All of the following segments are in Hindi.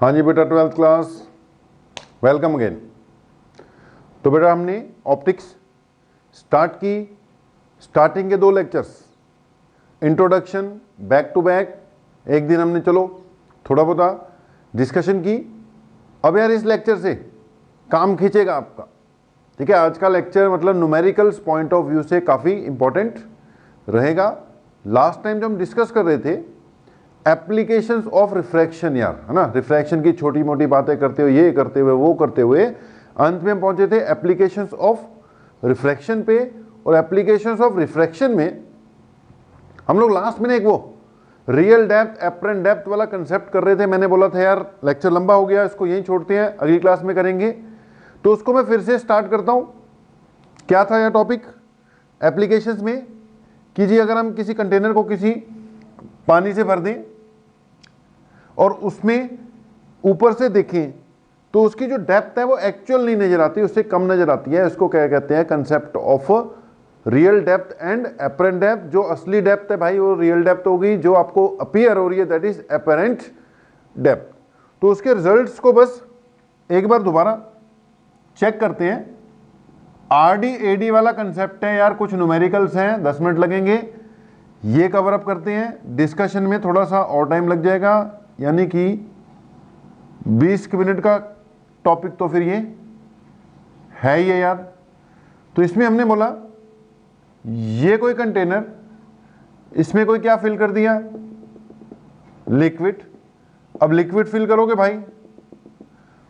हाँ जी बेटा, 12th क्लास, वेलकम अगेन। तो बेटा हमने ऑप्टिक्स स्टार्ट की। स्टार्टिंग के 2 lectures, introduction back to back, एक दिन हमने चलो थोड़ा बहुत डिस्कशन की। अब यार इस लेक्चर से काम खींचेगा आपका, ठीक है। आज का लेक्चर मतलब न्यूमेरिकल्स पॉइंट ऑफ व्यू से काफ़ी इंपॉर्टेंट रहेगा। लास्ट टाइम जो हम डिस्कस कर रहे थे एप्लीकेशंस ऑफ रिफ्रैक्शन, यार है ना, रिफ्रैक्शन की छोटी मोटी बातें करते हुए, ये करते हुए वो करते हुए अंत में हम पहुंचे थे एप्लीकेशंस ऑफ रिफ्रैक्शन पे। और एप्लीकेशंस ऑफ रिफ्रैक्शन में हम लोग लास्ट में एक वो रियल डेप्थ एपरेंट डेप्थ वाला कंसेप्ट कर रहे थे। मैंने बोला था यार लेक्चर लंबा हो गया, इसको यहीं छोड़ते हैं, अगली क्लास में करेंगे। तो उसको मैं फिर से स्टार्ट करता हूं। क्या था यह टॉपिक एप्लीकेशंस में कि जी अगर हम किसी कंटेनर को किसी पानी से भर दें और उसमें ऊपर से देखें तो उसकी जो डेप्थ है वो एक्चुअल नहीं नजर आती, उससे कम नजर आती है। इसको क्या कहते हैं, concept of real depth and apparent depth. जो असली डेप्थ है भाई वो रियल डेप्थ होगी, जो आपको अपीयर हो रही है दैट इज एपरेंट डेप्थ। तो उसके रिजल्ट्स को बस एक बार दोबारा चेक करते हैं। आरडी एडी वाला कंसेप्ट है यार, कुछ न्यूमेरिकल्स हैं, 10 मिनट लगेंगे, ये कवर अप करते हैं। डिस्कशन में थोड़ा सा और टाइम लग जाएगा, यानी कि 20 मिनट का टॉपिक तो फिर ये है ही है यार। तो इसमें हमने बोला ये कोई कंटेनर, इसमें कोई क्या फिल कर दिया, लिक्विड। अब लिक्विड फिल करोगे भाई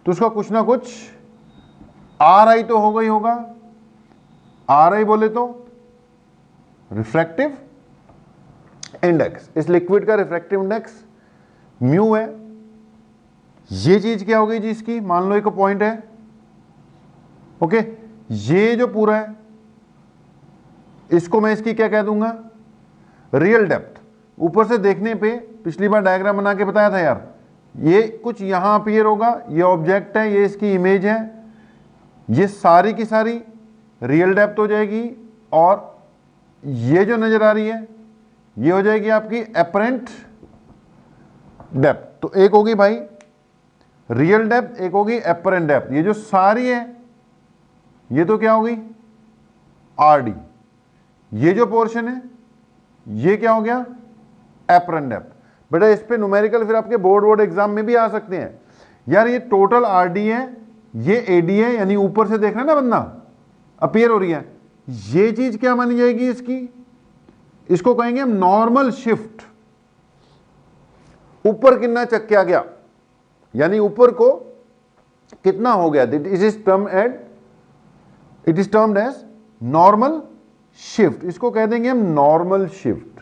तो उसका कुछ ना कुछ आर आई तो होगा ही होगा। आर आई बोले तो रिफ्रैक्टिव इंडेक्स, इस लिक्विड का रिफ्रैक्टिव इंडेक्स म्यू है। ये चीज क्या हो गई जी इसकी, मान लो एक पॉइंट है, ओके। ये जो पूरा है इसको मैं इसकी क्या कह दूंगा, रियल डेप्थ। ऊपर से देखने पे पिछली बार डायग्राम बना के बताया था यार, ये कुछ यहां अपीयर होगा, ये ऑब्जेक्ट है, ये इसकी इमेज है, ये सारी की सारी रियल डेप्थ हो जाएगी। और ये जो नजर आ रही है ये हो जाएगी आपकी एपरेंट डेप्थ। तो एक होगी भाई रियल डेप्थ, एक होगी एपरेंट डेप्थ। ये जो सारी है ये तो क्या होगी आरडी। ये जो पोर्शन है ये क्या हो गया एपरेंट डेप्थ। बेटा इस पे न्यूमेरिकल फिर आपके बोर्ड एग्जाम में भी आ सकते हैं यार। ये टोटल आरडी है, ये एडी है, यानी ऊपर से देख रहे हैं ना बंदा अपीयर हो रही है। ये चीज क्या मानी जाएगी इसकी, इसको कहेंगे हम नॉर्मल शिफ्ट। ऊपर कितना चक्या गया, यानी ऊपर को कितना हो गया, it is termed as normal shift. इसको कह देंगे हम नॉर्मल शिफ्ट।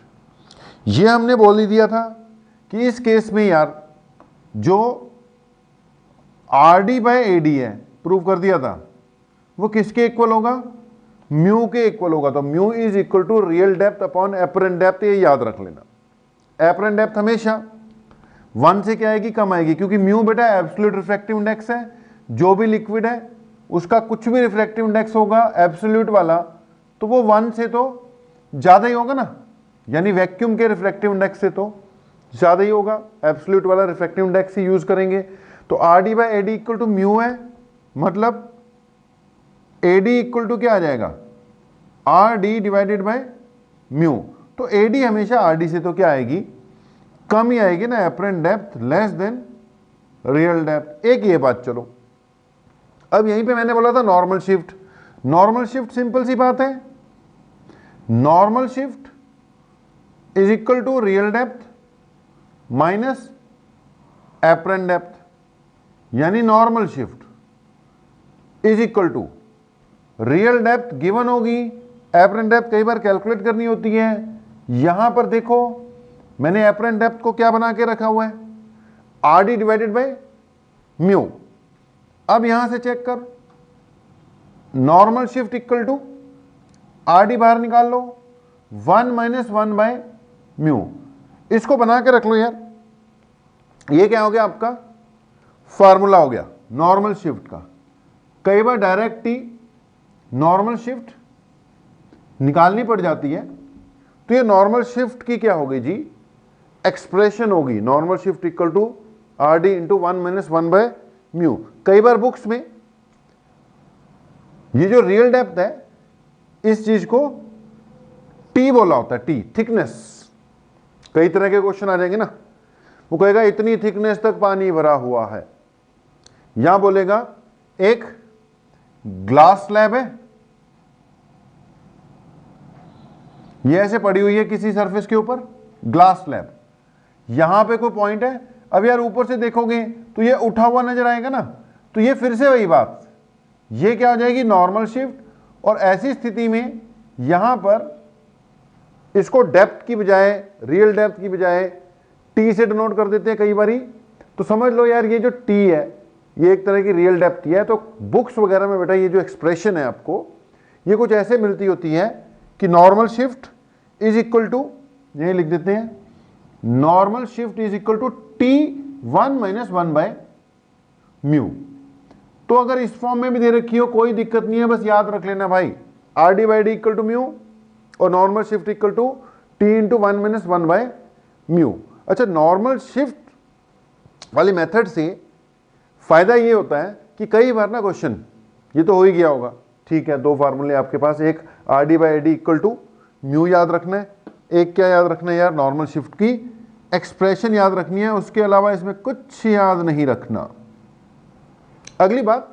ये हमने बोल ही दिया था कि इस केस में यार जो R D by A D है, प्रूव कर दिया था, वो किसके इक्वल होगा, म्यू के इक्वल होगा। तो mu is equal to real depth upon apparent depth. ये याद रख लेना, एपरेंट डेप्थ हमेशा 1 से क्या आएगी, कम आएगी, क्योंकि म्यू बेटा एब्सोल्यूट रिफ्रैक्टिव इंडेक्स है। जो भी लिक्विड है उसका कुछ भी रिफ्रैक्टिव इंडेक्स होगा एब्सोल्यूट वाला, तो वो 1 से तो ज्यादा ही होगा ना, यानी वैक्यूम के रिफ्रैक्टिव इंडेक्स से तो ज्यादा ही होगा। एब्सोल्यूट वाला रिफ्रैक्टिव इंडेक्स ही यूज करेंगे। तो R D by A D equal to mu है, मतलब ए डी इक्वल टू क्या आ जाएगा, R D divided by mu. तो ए डी हमेशा आर डी से तो क्या आएगी, कम ही आएगी ना, apparent depth less than real depth. एक ये बात चलो। अब यहीं पे मैंने बोला था normal shift. Normal shift simple सी बात है, normal shift is equal to real depth minus apparent depth, यानी normal shift is equal to real depth given होगी, एपरेंट डेप्थ कई बार कैलकुलेट करनी होती है। यहां पर देखो मैंने एपरेंट डेप्थ को क्या बना के रखा हुआ है, R D divided by mu. अब यहां से चेक कर, normal shift equal to R D बाहर निकाल लो, 1 माइनस 1 बाय म्यू। इसको बना के रख लो यार। ये क्या हो गया आपका फार्मूला हो गया नॉर्मल शिफ्ट का। कई बार डायरेक्ट ही नॉर्मल शिफ्ट निकालनी पड़ जाती है, तो ये नॉर्मल शिफ्ट की क्या होगी जी, एक्सप्रेशन होगी। Normal shift equal to R D into 1-1/μ। कई बार बुक्स में ये जो रियल डेप्थ है इस चीज को टी बोला होता है, टी थिकनेस। कई तरह के क्वेश्चन आ जाएंगे ना, वो कहेगा इतनी थिकनेस तक पानी भरा हुआ है, यहां बोलेगा एक ग्लास स्लैब है, ये ऐसे पड़ी हुई है किसी सरफेस के ऊपर, ग्लास स्लैब, यहां पे कोई पॉइंट है। अब यार ऊपर से देखोगे तो ये उठा हुआ नजर आएगा ना, तो ये फिर से वही बात, ये क्या हो जाएगी नॉर्मल शिफ्ट। और ऐसी स्थिति में यहां पर इसको डेप्थ की बजाय, रियल डेप्थ की बजाय टी से डिनोट कर देते हैं कई बारी। तो समझ लो यार ये जो टी है ये एक तरह की रियल डेप्थ की है। तो बुक्स वगैरह में बेटा ये जो एक्सप्रेशन है आपको ये कुछ ऐसे मिलती होती है कि normal shift is equal to, यही लिख देते हैं, normal shift is equal to T1-1/μ। तो अगर इस फॉर्म में भी दे रखी हो कोई दिक्कत नहीं है, बस याद रख लेना भाई R D by D equal to mu और normal shift equal to T into 1-1/μ। अच्छा, नॉर्मल शिफ्ट वाली मेथड से फायदा ये होता है कि कई बार ना क्वेश्चन, ये तो हो ही गया होगा, ठीक है, दो फार्मूले आपके पास, एक R D by D equal to mu याद रखना है, एक क्या याद रखना है यार, नॉर्मल शिफ्ट की एक्सप्रेशन याद रखनी है, उसके अलावा इसमें कुछ याद नहीं रखना। अगली बात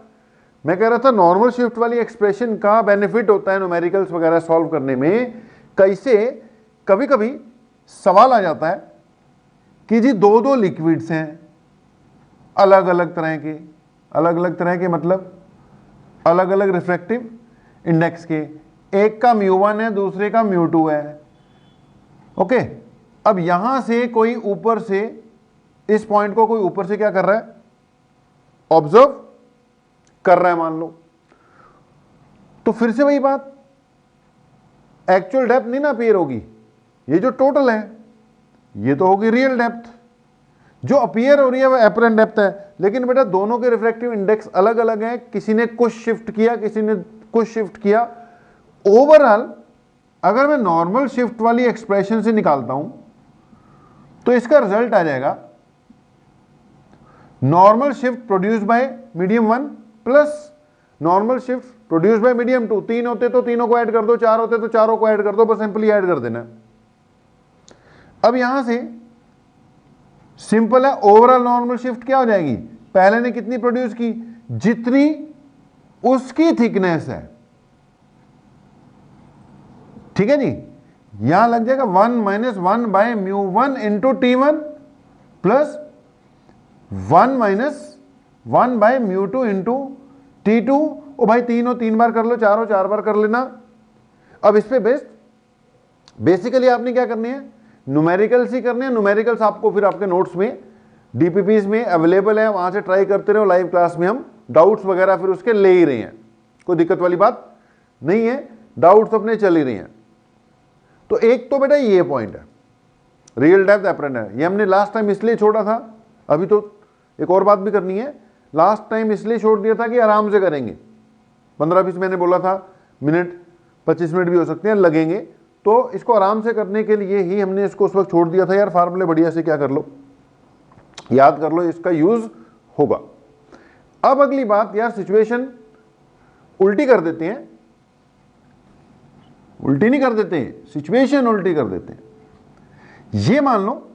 मैं कह रहा था, नॉर्मल शिफ्ट वाली एक्सप्रेशन का बेनिफिट होता है न्यूमेरिकल्स वगैरह सॉल्व करने में। कैसे, कभी कभी सवाल आ जाता है कि जी दो दो लिक्विड्स हैं अलग अलग तरह के मतलब अलग अलग रिफ्रैक्टिव इंडेक्स के, एक का μ1 है दूसरे का μ2 है। ओके, अब यहां से कोई ऊपर से, इस पॉइंट को कोई ऊपर से क्या कर रहा है, ऑब्जर्व कर रहा है मान लो, तो फिर से वही बात, एक्चुअल डेप्थ नहीं ना अपीयर होगी, ये जो टोटल है ये तो होगी रियल डेप्थ, जो अपीयर हो रही है वो एपरेंट डेप्थ है। लेकिन बेटा दोनों के रिफ्रैक्टिव इंडेक्स अलग अलग हैं, किसी ने कुछ शिफ्ट किया किसी ने कुछ शिफ्ट किया। ओवरऑल अगर मैं नॉर्मल शिफ्ट वाली एक्सप्रेशन से निकालता हूं तो इसका रिजल्ट आ जाएगा normal shift produce by medium 1 plus normal shift produce by medium 2। तीन होते तो तीनों को ऐड कर दो, चार होते तो चारों को ऐड कर दो, बस सिंपली ऐड कर देना। अब यहां से सिंपल है, ओवरऑल नॉर्मल शिफ्ट क्या हो जाएगी, पहले ने कितनी प्रोड्यूस की, जितनी उसकी थिकनेस है, ठीक है जी। यहां लग जाएगा 1-1/μ1 into T1 plus 1-1/μ2 into T2। ओ भाई तीनों तीन बार कर लो, चारों चार बार कर लेना। अब इस पे बेसिकली आपने क्या करनी है, न्यूमेरिकल्स ही करने हैं। न्यूमेरिकल्स आपको फिर आपके नोट्स में डीपीपीज में अवेलेबल है, वहां से ट्राई करते रहो। लाइव क्लास में हम डाउट्स वगैरह फिर उसके ले ही रहे हैं, कोई दिक्कत वाली बात नहीं है, डाउट्स अपने चल ही रहे हैं। तो एक तो बेटा ये पॉइंट है रियल डेप्थ एपरेंट है, ये हमने लास्ट टाइम इसलिए छोड़ा था, अभी तो एक और बात भी करनी है। लास्ट टाइम इसलिए छोड़ दिया था कि आराम से करेंगे, 15-20 मैंने बोला था, मिनट 25 मिनट भी हो सकते हैं लगेंगे, तो इसको आराम से करने के लिए ही हमने इसको उस वक्त छोड़ दिया था। यार फार्मूले बढ़िया से क्या कर लो, याद कर लो, इसका यूज होगा। अब अगली बात यार, सिचुएशन उल्टी कर देते हैं, उल्टी नहीं कर देते हैं, सिचुएशन उल्टी कर देते हैं। ये मान लो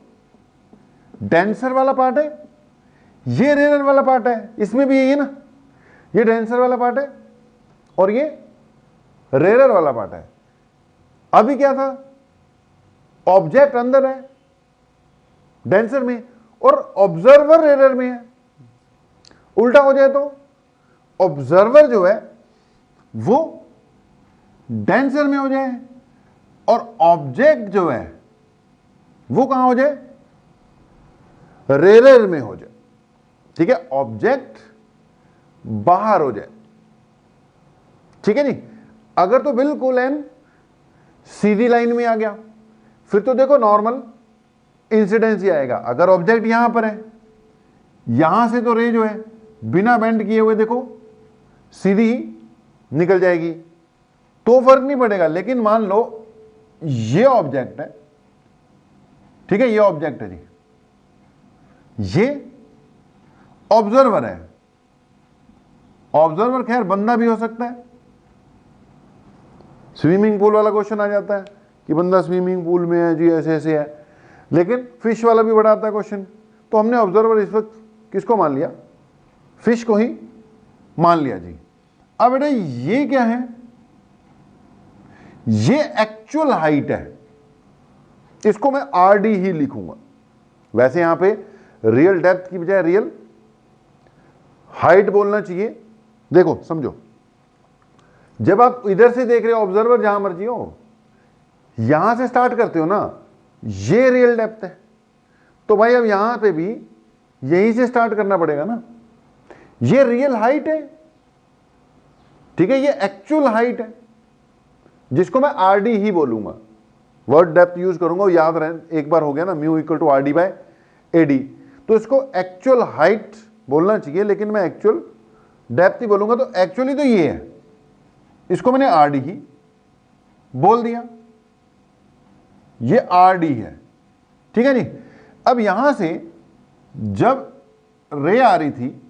डेंसर वाला पार्ट है, ये रेयर वाला पार्ट है, इसमें भी यही है ना, ये डेंसर वाला पार्ट है और ये रेयर वाला पार्ट है। अभी क्या था, ऑब्जेक्ट अंदर है डेंसर में और ऑब्जर्वर रेयर में है। उल्टा हो जाए तो ऑब्जर्वर जो है वो डेंसर में हो जाए और ऑब्जेक्ट जो है वो कहां हो जाए, रेयर में हो जाए, ठीक है, ऑब्जेक्ट बाहर हो जाए, ठीक है जी। अगर तो बिल्कुल एन सीधी लाइन में आ गया फिर तो देखो नॉर्मल इंसिडेंस ही आएगा। अगर ऑब्जेक्ट यहां पर है, यहां से तो रे जो है बिना बेंड किए हुए देखो सीधी ही निकल जाएगी, तो फर्क नहीं पड़ेगा। लेकिन मान लो ये ऑब्जेक्ट है, ठीक है, ये ऑब्जेक्ट है जी, ये ऑब्जर्वर है। ऑब्जर्वर खैर बंदा भी हो सकता है। स्विमिंग पूल वाला क्वेश्चन आ जाता है कि बंदा स्विमिंग पूल में है जी, ऐसे ऐसे है, लेकिन फिश वाला भी बड़ा आता है क्वेश्चन। तो हमने ऑब्जर्वर इस वक्त किसको मान लिया? फिश को ही मान लिया जी। अब बेटा ये क्या है? ये एक्चुअल हाइट है, इसको मैं RD ही लिखूंगा। वैसे यहां पे रियल डेप्थ की बजाय रियल हाइट बोलना चाहिए। देखो समझो, जब आप इधर से देख रहे हो, ऑब्जर्वर जहां मर्जी हो, यहां से स्टार्ट करते हो ना, ये रियल डेप्थ है, तो भाई अब यहां पे भी यहीं से स्टार्ट करना पड़ेगा ना। ये रियल हाइट है, ठीक है, ये एक्चुअल हाइट है, जिसको मैं RD ही बोलूंगा, वर्ड डेप्थ यूज करूंगा। याद रहे, एक बार हो गया ना, mu equal to RD by AD, तो इसको एक्चुअल हाइट बोलना चाहिए, लेकिन मैं एक्चुअल डेप्थ ही बोलूंगा। तो एक्चुअली तो ये है, इसको मैंने RD ही बोल दिया, ये RD है, ठीक है जी। अब यहां से जब रे आ रही थी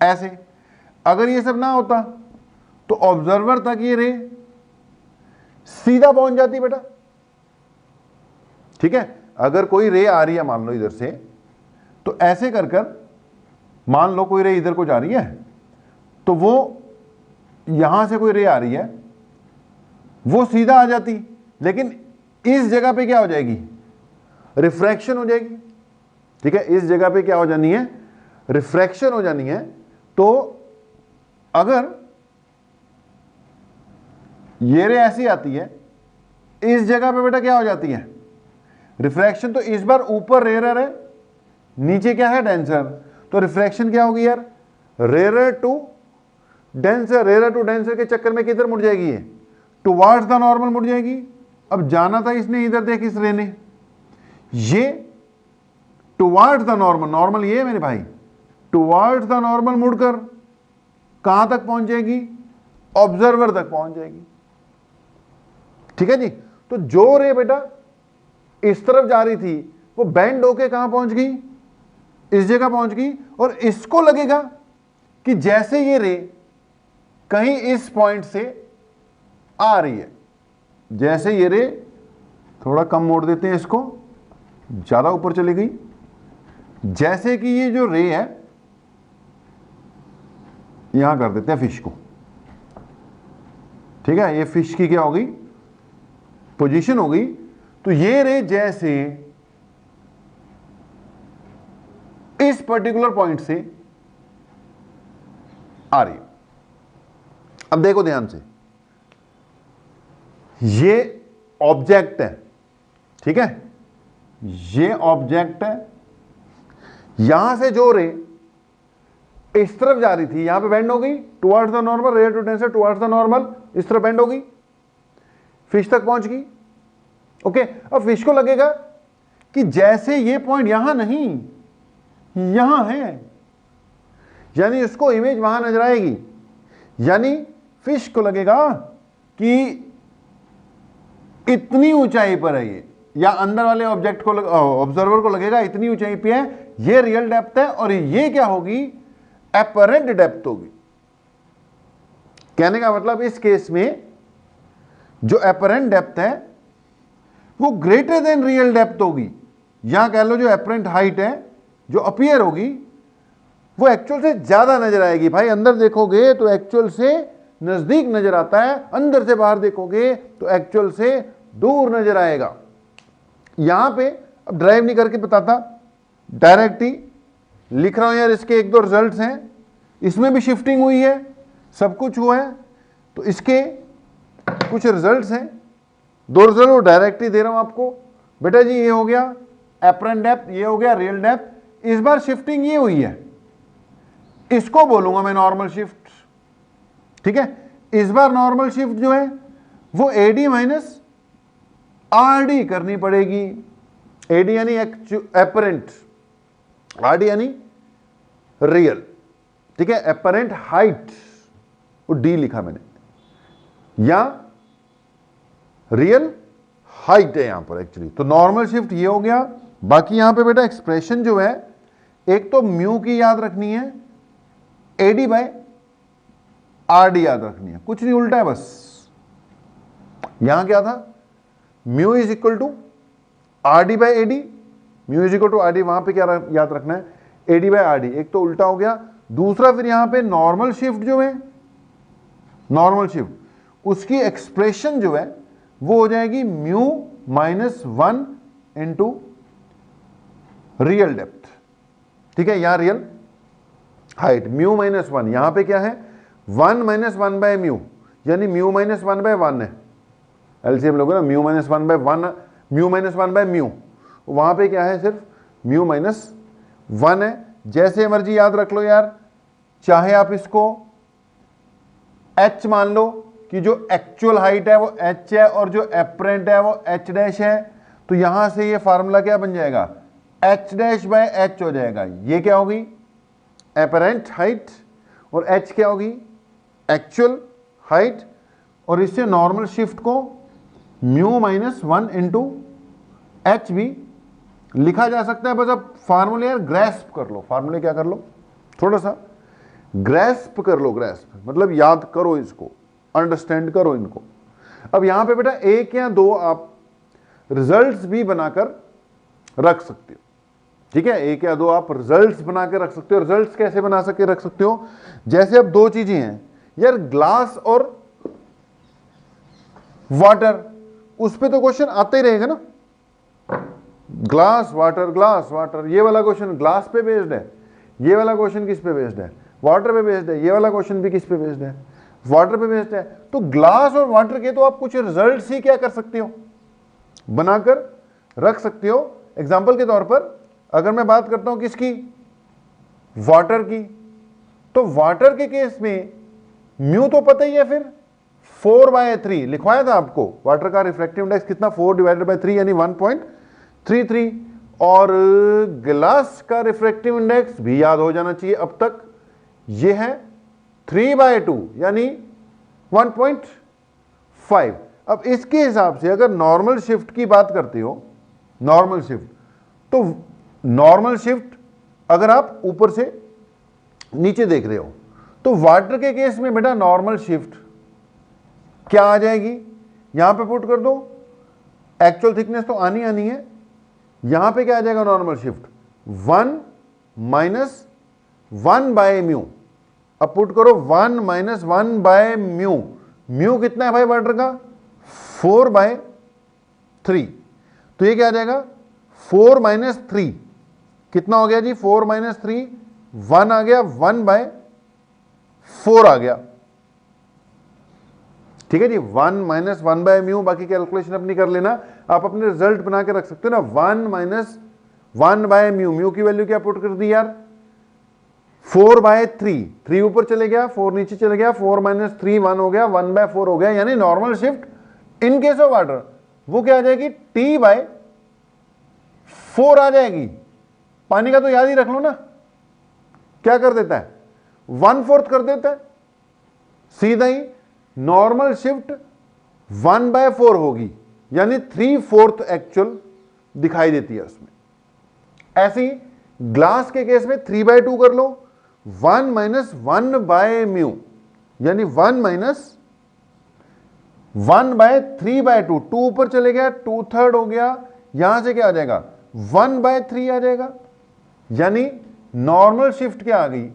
ऐसे, अगर ये सब ना होता तो ऑब्जर्वर तक ये रे सीधा पहुंच जाती बेटा, ठीक है। अगर कोई रे आ रही है मान लो इधर से, तो ऐसे कर कर मान लो कोई रे इधर को जा रही है, तो वो यहां से कोई रे आ रही है, वो सीधा आ जाती, लेकिन इस जगह पे क्या हो जाएगी? रिफ्रैक्शन हो जाएगी, ठीक है। इस जगह पे क्या हो जानी है? रिफ्रैक्शन हो जानी है। तो अगर ये रे ऐसी आती है, इस जगह पे बेटा क्या हो जाती है? रिफ्रैक्शन। तो इस बार ऊपर रेयर है, नीचे क्या है? डेंसर। तो रिफ्रैक्शन क्या होगी यार? Rare to denser. Rare to denser के चक्कर में किधर मुड़ जाएगी? ये टुवार्ड्स द नॉर्मल मुड़ जाएगी। अब जाना था इसने इधर, देख इस रे ने, ये टुवार्ड्स द नॉर्मल, नॉर्मल ये है मेरे भाई, टुवार्ड्स द नॉर्मल मुड़कर कहां तक पहुंच जाएगी? ऑब्जर्वर तक पहुंच जाएगी, ठीक है जी। तो जो रे बेटा इस तरफ जा रही थी, वो बेंड होके कहां पहुंच गई? इस जगह पहुंच गई। और इसको लगेगा कि जैसे ये रे कहीं इस पॉइंट से आ रही है, जैसे ये रे, थोड़ा कम मोड़ देते हैं इसको, ज्यादा ऊपर चली गई, जैसे कि ये जो रे है, यहां कर देते हैं फिश को, ठीक है। ये फिश की क्या हो गई? पोजीशन हो गई। तो ये रे जैसे इस पर्टिकुलर पॉइंट से आ रही है। अब देखो ध्यान से, ये ऑब्जेक्ट है, ठीक है, ये ऑब्जेक्ट है। यहां से जो रे इस तरफ जा रही थी, यहां पे बेंड हो गई towards the normal, rare to denser towards the normal, इस तरफ बेंड हो गई, फिश तक पहुंच गई, ओके। अब फिश को लगेगा कि जैसे ये पॉइंट यहां नहीं, यहां है, यानी इसको इमेज वहां नजर आएगी, यानी फिश को लगेगा कि इतनी ऊंचाई पर है ये, या अंदर वाले ऑब्जेक्ट को, ऑब्जर्वर को लगेगा इतनी ऊंचाई पे है, ये रियल डेप्थ है, और ये क्या होगी? एपरेंट डेप्थ होगी। कहने का मतलब इस केस में जो एपरेंट डेप्थ है वो ग्रेटर देन रियल डेप्थ होगी। यहां कह लो जो एपरेंट हाइट है जो अपीयर होगी वो एक्चुअल से ज्यादा नजर आएगी। भाई अंदर देखोगे तो एक्चुअल से नजदीक नजर आता है, अंदर से बाहर देखोगे तो एक्चुअल से दूर नजर आएगा। यहां पे अब ड्राइव नहीं करके बताता, डायरेक्ट ही लिख रहा हूं यार। इसके एक दो रिजल्ट्स हैं, इसमें भी शिफ्टिंग हुई है, सब कुछ हुआ है, तो इसके कुछ रिजल्ट्स हैं। दो रिजल्ट वो डायरेक्ट ही दे रहा हूं आपको। बेटा जी ये हो गया एपरेंट डेप्थ, ये हो गया रियल डेप्थ। इस बार शिफ्टिंग ये हुई है, इसको बोलूंगा मैं नॉर्मल शिफ्ट, ठीक है। इस बार नॉर्मल शिफ्ट जो है वो AD माइनस RD करनी पड़ेगी। AD यानी एपरेंट, RD यानी रियल, ठीक है। एपरेंट हाइट वो D लिखा मैंने, या रियल हाइट है यहां पर एक्चुअली। तो नॉर्मल शिफ्ट ये हो गया। बाकी यहां पे बेटा एक्सप्रेशन जो है एक तो म्यू की याद रखनी है, एडी बाय आरडी याद रखनी है, कुछ नहीं उल्टा है बस। यहां क्या था, mu is equal to RD by AD, mu is equal to RD, वहां पे क्या याद रखना है, एडी बाय आरडी। एक तो उल्टा हो गया, दूसरा फिर यहां पे नॉर्मल शिफ्ट जो है, नॉर्मल शिफ्ट उसकी एक्सप्रेशन जो है वो हो जाएगी mu minus 1 into real depth. ठीक है, यहां रियल हाइट म्यू माइनस 1, यहां पे क्या है 1 माइनस 1 बाय म्यू, यानी म्यू माइनस 1 बाय 1 है, एलसीएम लोगे ना, mu minus 1 by 1, mu minus 1 by mu, वहां पे क्या है सिर्फ म्यू माइनस 1 है। जैसे मर्जी याद रख लो यार, चाहे आप इसको h मान लो कि जो एक्चुअल हाइट है वो h है और जो एपरेंट है वो h डैश है, तो यहां से ये फार्मूला क्या बन जाएगा, h डैश बाय h हो जाएगा। ये क्या होगी एपरेंट हाइट और h क्या होगी एक्चुअल हाइट, और इससे नॉर्मल शिफ्ट को म्यू माइनस 1 इंटू एच भी लिखा जा सकता है। बस अब फार्मूले यार ग्रेस्प कर लो, फार्मूले क्या कर लो, थोड़ा सा ग्रेस्प कर लो, ग्रेस्प मतलब याद करो इसको, अंडरस्टैंड करो इनको। अब यहां पे बेटा एक या दो आप रिजल्ट्स भी बनाकर रख सकते हो। ठीक है, एक या दो आप रिजल्ट्स बना के रख सकते हो। रिजल्ट्स कैसे बना सके रख सकते हो, जैसे अब दो चीजें हैं यार, ग्लास और वाटर, उस पे तो क्वेश्चन आते ही रहेगा ना, ग्लास वाटर, ये वाला क्वेश्चन ग्लास पे बेस्ड है, ये वाला क्वेश्चन किस पे बेस्ड है, वाटर पे बेस्ड है, ये वाला क्वेश्चन भी किस पे बेस्ड है, वाटर पे बेस्ड है। तो ग्लास और वाटर के तो आप कुछ रिजल्ट्स ही क्या कर सकते हो, बनाकर रख सकते हो। एग्जांपल के तौर पर अगर मैं बात करता हूं किसकी, वाटर की, तो वाटर के केस में म्यू तो पता ही है, फिर 4/3 लिखवाया था आपको, वाटर का रिफ्रैक्टिव इंडेक्स कितना 4 डिवाइडेड बाय 3 यानी 1.33, और ग्लास का रिफ्रैक्टिव इंडेक्स भी याद हो जाना चाहिए अब तक, ये है 3/2 यानी 1.5। अब इसके हिसाब से अगर नॉर्मल शिफ्ट की बात करते हो, नॉर्मल शिफ्ट, तो नॉर्मल शिफ्ट अगर आप ऊपर से नीचे देख रहे हो, तो वाटर के केस में बेटा नॉर्मल शिफ्ट क्या आ जाएगी, यहां पे पुट कर दो, एक्चुअल थिकनेस तो आनी है, यहां पे क्या आ जाएगा normal shift 1 minus 1 by mu. अब पुट करो 1 माइनस 1 बाय म्यू, म्यू कितना है भाई वाटर का 4/3, तो ये क्या आ जाएगा 4 माइनस 3 कितना हो गया जी 4 माइनस 3 1 आ गया, 1/4 आ गया। ठीक है जी, 1 माइनस 1 बाय म्यू, बाकी कैलकुलेशन अपनी कर लेना, आप अपने रिजल्ट बना के रख सकते हो ना। 1 माइनस 1 बाय म्यू, म्यू की वैल्यू क्या पुट कर दी यार 4/3, 3 ऊपर चले गया 4 नीचे चले गया, 4 माइनस 3 1 हो गया, 1/4 हो गया, यानी normal shift in case of water वो क्या आ जाएगी T/4 आ जाएगी। पानी का तो याद ही रख लो ना, क्या कर देता है 1/4 कर देता है, सीधा ही नॉर्मल शिफ्ट 1/4 होगी, यानी 3/4 एक्चुअल दिखाई देती है उसमें। ऐसे ही ग्लास के केस में 3/2 कर लो, 1 माइनस 1 बाय म्यू, यानी 1 माइनस 1/3/2, 2 ऊपर चले गया 2/3 हो गया, यहां से क्या आ जाएगा 1/3 आ जाएगा, यानी नॉर्मल शिफ्ट क्या आ गई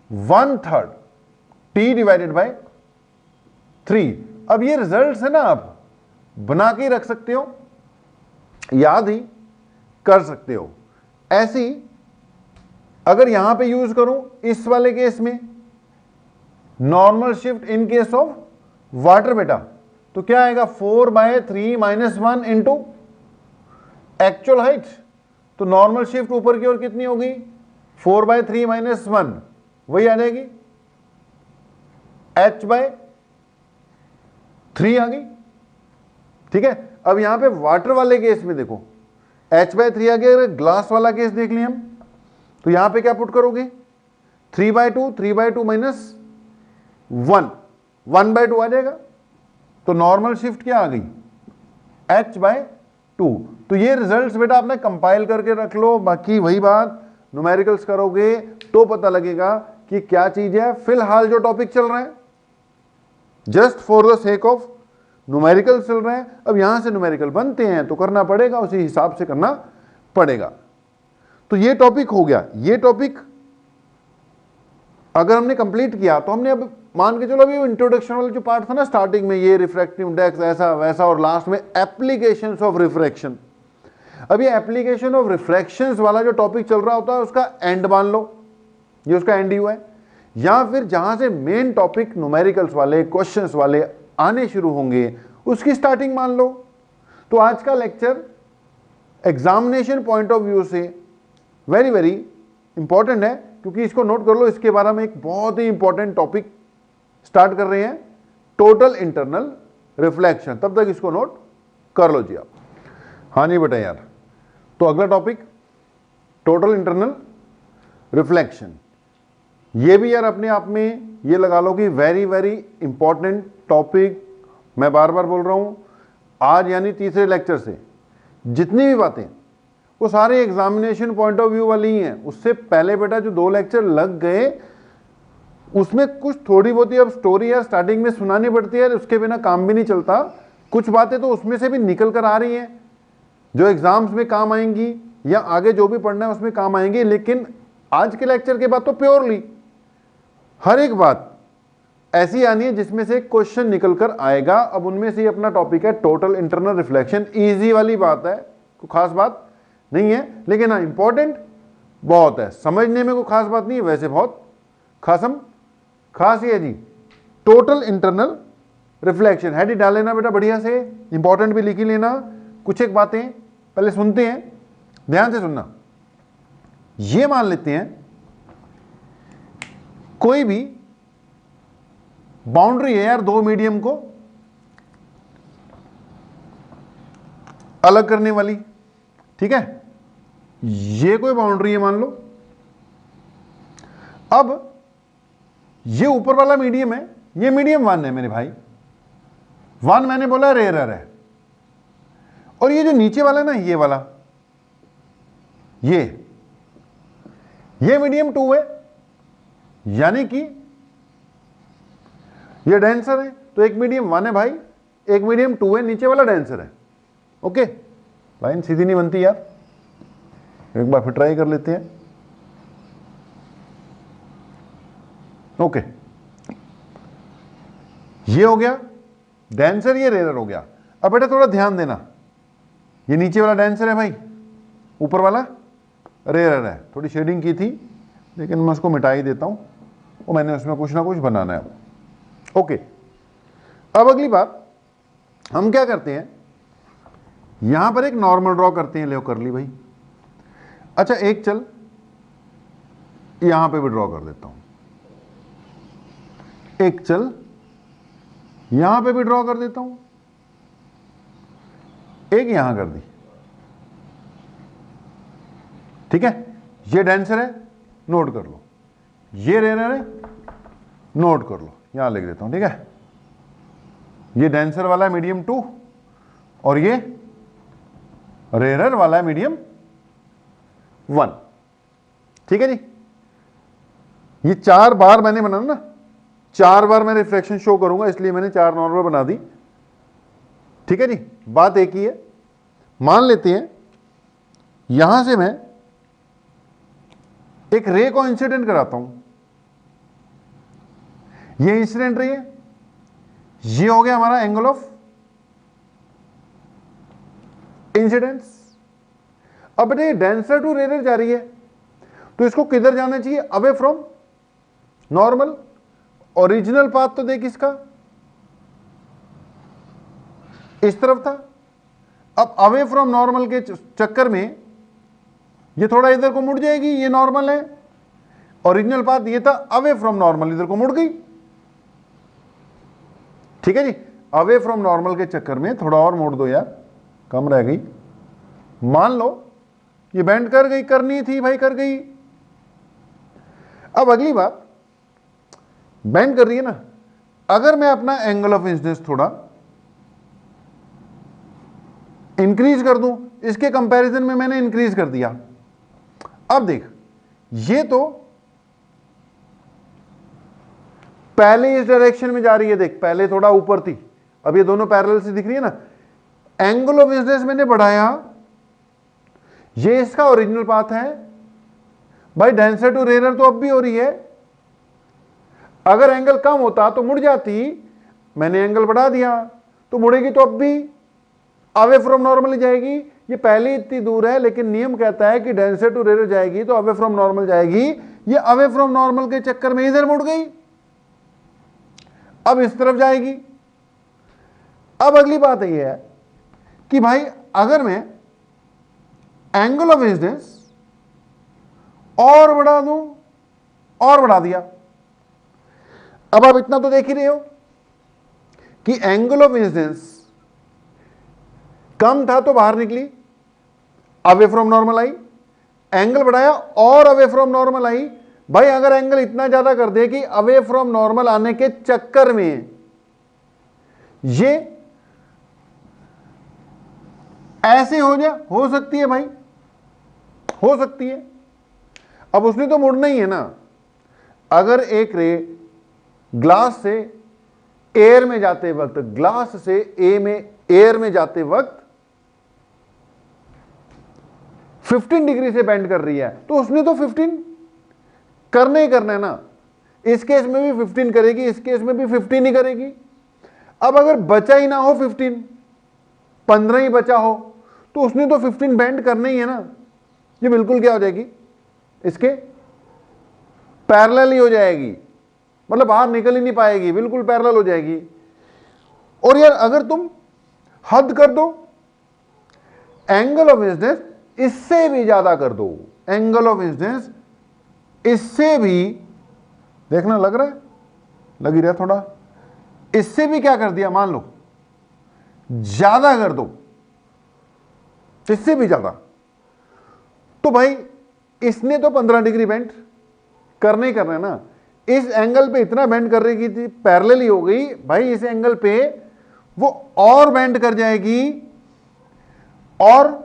1/3 T डिवाइडेड बाय 3। अब ये रिजल्ट्स है ना, आप बना के रख सकते हो, याद ही कर सकते हो। ऐसी अगर यहां पे यूज करूं इस वाले केस में normal shift in case of water बेटा, तो क्या आएगा 4/3 माइनस 1 इंटू एक्चुअल हाइट, तो नॉर्मल शिफ्ट ऊपर की ओर कितनी होगी 4/3 माइनस 1, वही आ जाएगी h/3 आ गई। ठीक है, अब यहां पे वाटर वाले केस में देखो h/3 आ गया। अगर ग्लास वाला केस देख लिया हम, तो यहां पे क्या पुट करोगे 3/2 माइनस 1, 1/2 आ जाएगा, तो नॉर्मल शिफ्ट क्या आ गई h/2। तो ये रिजल्ट्स बेटा आपने कंपाइल करके रख लो, बाकी वही बात न्यूमेरिकल्स करोगे तो पता लगेगा कि क्या चीज है फिलहाल जो टॉपिक चल रहा है, just for the sake of numerical चल रहे हैं। अब यहां से न्यूमेरिकल बनते हैं तो करना पड़ेगा, उसी हिसाब से करना पड़ेगा। तो ये टॉपिक हो गया। ये टॉपिक अगर हमने कंप्लीट किया तो हमने अब मान के चलो अभी इंट्रोडक्शन वाला जो पार्ट था ना स्टार्टिंग में, ये रिफ्रैक्टिव इंडेक्स ऐसा वैसा, और लास्ट में एप्लीकेशंस ऑफ रिफ्रैक्शन। अब ये एप्लीकेशन ऑफ रिफ्रैक्शंस वाला जो टॉपिक चल रहा होता है उसका एंड मान लो, ये उसका एंड हुआ है। या फिर जहां से मेन टॉपिक न्यूमेरिकल्स वाले क्वेश्चंस वाले आने शुरू होंगे उसकी स्टार्टिंग मान लो। तो आज का lecture examination point of view से वेरी वेरी इंपॉर्टेंट है, क्योंकि इसको नोट कर लो, इसके बारे में एक बहुत ही इंपॉर्टेंट टॉपिक स्टार्ट कर रहे हैं, टोटल इंटरनल रिफ्लेक्शन। तब तक इसको नोट कर लो जी आप। हाँ जी बेटा यार, तो अगला टॉपिक टोटल इंटरनल रिफ्लेक्शन। ये भी यार अपने आप में ये लगा लो कि वेरी वेरी इंपॉर्टेंट टॉपिक। मैं बार बार बोल रहा हूं, आज यानी तीसरे लेक्चर से जितनी भी बातें वो सारे एग्जामिनेशन पॉइंट ऑफ व्यू वाली ही हैं। उससे पहले बेटा जो 2 लेक्चर लग गए उसमें कुछ थोड़ी बहुत ही अब स्टोरी है स्टार्टिंग में सुनानी पड़ती है, उसके बिना काम भी नहीं चलता। कुछ बातें तो उसमें से भी निकल कर आ रही हैं जो एग्जाम्स में काम आएंगी या आगे जो भी पढ़ना है उसमें काम आएंगी। लेकिन आज के लेक्चर के बाद तो प्योरली हर एक बात ऐसी आनी है जिसमें से क्वेश्चन निकल कर आएगा। अब उनमें से अपना टॉपिक है टोटल इंटरनल रिफ्लेक्शन। इजी वाली बात है, कोई खास बात नहीं है, लेकिन हाँ इंपॉर्टेंट बहुत है। समझने में कोई खास बात नहीं है, वैसे बहुत खास ही है जी। टोटल इंटरनल रिफ्लेक्शन हेड ही डाल लेना बेटा बढ़िया से, इंपॉर्टेंट भी लिख ही लेना। कुछ एक बातें पहले सुनते हैं, ध्यान से सुनना। ये मान लेते हैं कोई भी बाउंड्री है यार, 2 मीडियम को अलग करने वाली, ठीक है। ये कोई बाउंड्री है मान लो। अब ये ऊपर वाला मीडियम है, ये मीडियम 1 है मेरे भाई। 1 मैंने बोला रेयरर है, और ये जो नीचे वाला है ना, ये वाला, ये मीडियम 2 है, यानी कि ये डेंसर है। तो एक मीडियम 1 है भाई, एक मीडियम 2 है, नीचे वाला डेंसर है। ओके, लाइन सीधी नहीं बनती यार, एक बार फिर ट्राई कर लेते हैं। ओके, ये हो गया डेंसर, ये रेयर हो गया। अब बेटा थोड़ा ध्यान देना, ये नीचे वाला डेंसर है भाई, ऊपर वाला रेयर है। थोड़ी शेडिंग की थी लेकिन मैं उसको मिटा ही देता हूं, वो मैंने उसमें कुछ ना कुछ बनाना है। ओके, अब अगली बात हम क्या करते हैं, यहां पर एक नॉर्मल ड्रॉ करते हैं। ले कर ली भाई। अच्छा एक चल यहां पे भी ड्रॉ कर देता हूं, एक चल यहां पे भी ड्रॉ कर देता हूं, एक यहां कर दी, ठीक है। ये डेंसर है, नोट कर लो। ये रेयर है, नोट कर लो, यहां लिख देता हूं, ठीक है। ये डेंसर वाला है मीडियम 2, और ये रेयर वाला है मीडियम 1, ठीक है जी। ये 4 बार मैंने बनाना ना, 4 बार मैं रिफ्लेक्शन शो करूंगा, इसलिए मैंने 4 नॉर्मल बना दी, ठीक है जी। बात एक ही है। मान लेते हैं यहां से मैं एक रे को इंसिडेंट कराता हूं, ये इंसिडेंट रे है, ये हो गया हमारा एंगल ऑफ इंसिडेंस। अब बेटे डेंसर टू रेयर जा रही है, तो इसको किधर जाना चाहिए, away from normal. Original path तो देख इसका इस तरफ था, अब अवे फ्रॉम नॉर्मल के चक्कर में ये थोड़ा इधर को मुड़ जाएगी, ये नॉर्मल है। ओरिजिनल पाथ ये था, अवे फ्रॉम नॉर्मल इधर को मुड़ गई, ठीक है जी। अवे फ्रॉम नॉर्मल के चक्कर में थोड़ा और मोड़ दो यार, कम रह गई। मान लो ये बेंड कर गई, करनी थी भाई, कर गई। अब अगली बात, बेंड कर रही है ना, अगर मैं अपना एंगल ऑफ इंसिडेंस थोड़ा इंक्रीज कर दूं, इसके कंपैरिजन में मैंने इंक्रीज कर दिया। अब देख ये तो पहले इस डायरेक्शन में जा रही है, देख पहले थोड़ा ऊपर थी, अब ये दोनों पैरेलल से दिख रही है ना। एंगल ऑफ इंसिडेंस मैंने बढ़ाया, ये इसका ओरिजिनल पाथ है भाई, डेंसर टू रेयर तो अब भी हो रही है। अगर एंगल कम होता तो मुड़ जाती, मैंने एंगल बढ़ा दिया तो मुड़ेगी तो अब भी अवे फ्रॉम नॉर्मल जाएगी। ये पहले इतनी दूर है लेकिन नियम कहता है कि डेंसर टू रेयर जाएगी तो अवे फ्रॉम नॉर्मल जाएगी। ये अवे फ्रॉम नॉर्मल के चक्कर में इधर मुड़ गई, अब इस तरफ जाएगी। अब अगली बात यह है कि भाई अगर मैं एंगल ऑफ इंसिडेंस और बढ़ा दूं, और बढ़ा दिया, अब आप इतना तो देख ही रहे हो कि एंगल ऑफ इंसिडेंस कम था तो बाहर निकली, away from normal I, angle बढ़ाया और अवे फ्रॉम नॉर्मल आई। भाई अगर एंगल इतना ज्यादा कर दे कि अवे फ्रॉम नॉर्मल आने के चक्कर में ये ऐसे हो जाए, हो सकती है भाई, हो सकती है। अब उसने तो मुड़ना ही है ना। अगर एक रे ग्लास से एयर में जाते वक्त, ग्लास से एयर में जाते वक्त 15 डिग्री से बेंड कर रही है तो उसने तो 15 करना ही करना है ना। इस केस में भी 15 करेगी, इस केस में भी 15 ही करेगी। अब अगर बचा ही ना हो 15, 15 ही बचा हो तो उसने तो 15 बेंड करना ही है ना। ये बिल्कुल क्या हो जाएगी, इसके पैरेलल ही हो जाएगी, मतलब बाहर निकल ही नहीं पाएगी, बिल्कुल पैरेलल हो जाएगी। और यार अगर तुम हद कर दो, एंगल ऑफ इंसिडेंस इससे भी ज्यादा कर दो, एंगल ऑफ इंसिडेंस इससे भी, देखना लग रहा है, लग ही रहा थोड़ा, इससे भी क्या कर दिया, मान लो ज्यादा कर दो, इससे भी ज्यादा, तो भाई इसने तो 15 डिग्री बेंड करने ही करना है ना। इस एंगल पे इतना बेंड कर रही थी, पैरेलल ही हो गई भाई, इस एंगल पे वो और बेंड कर जाएगी, और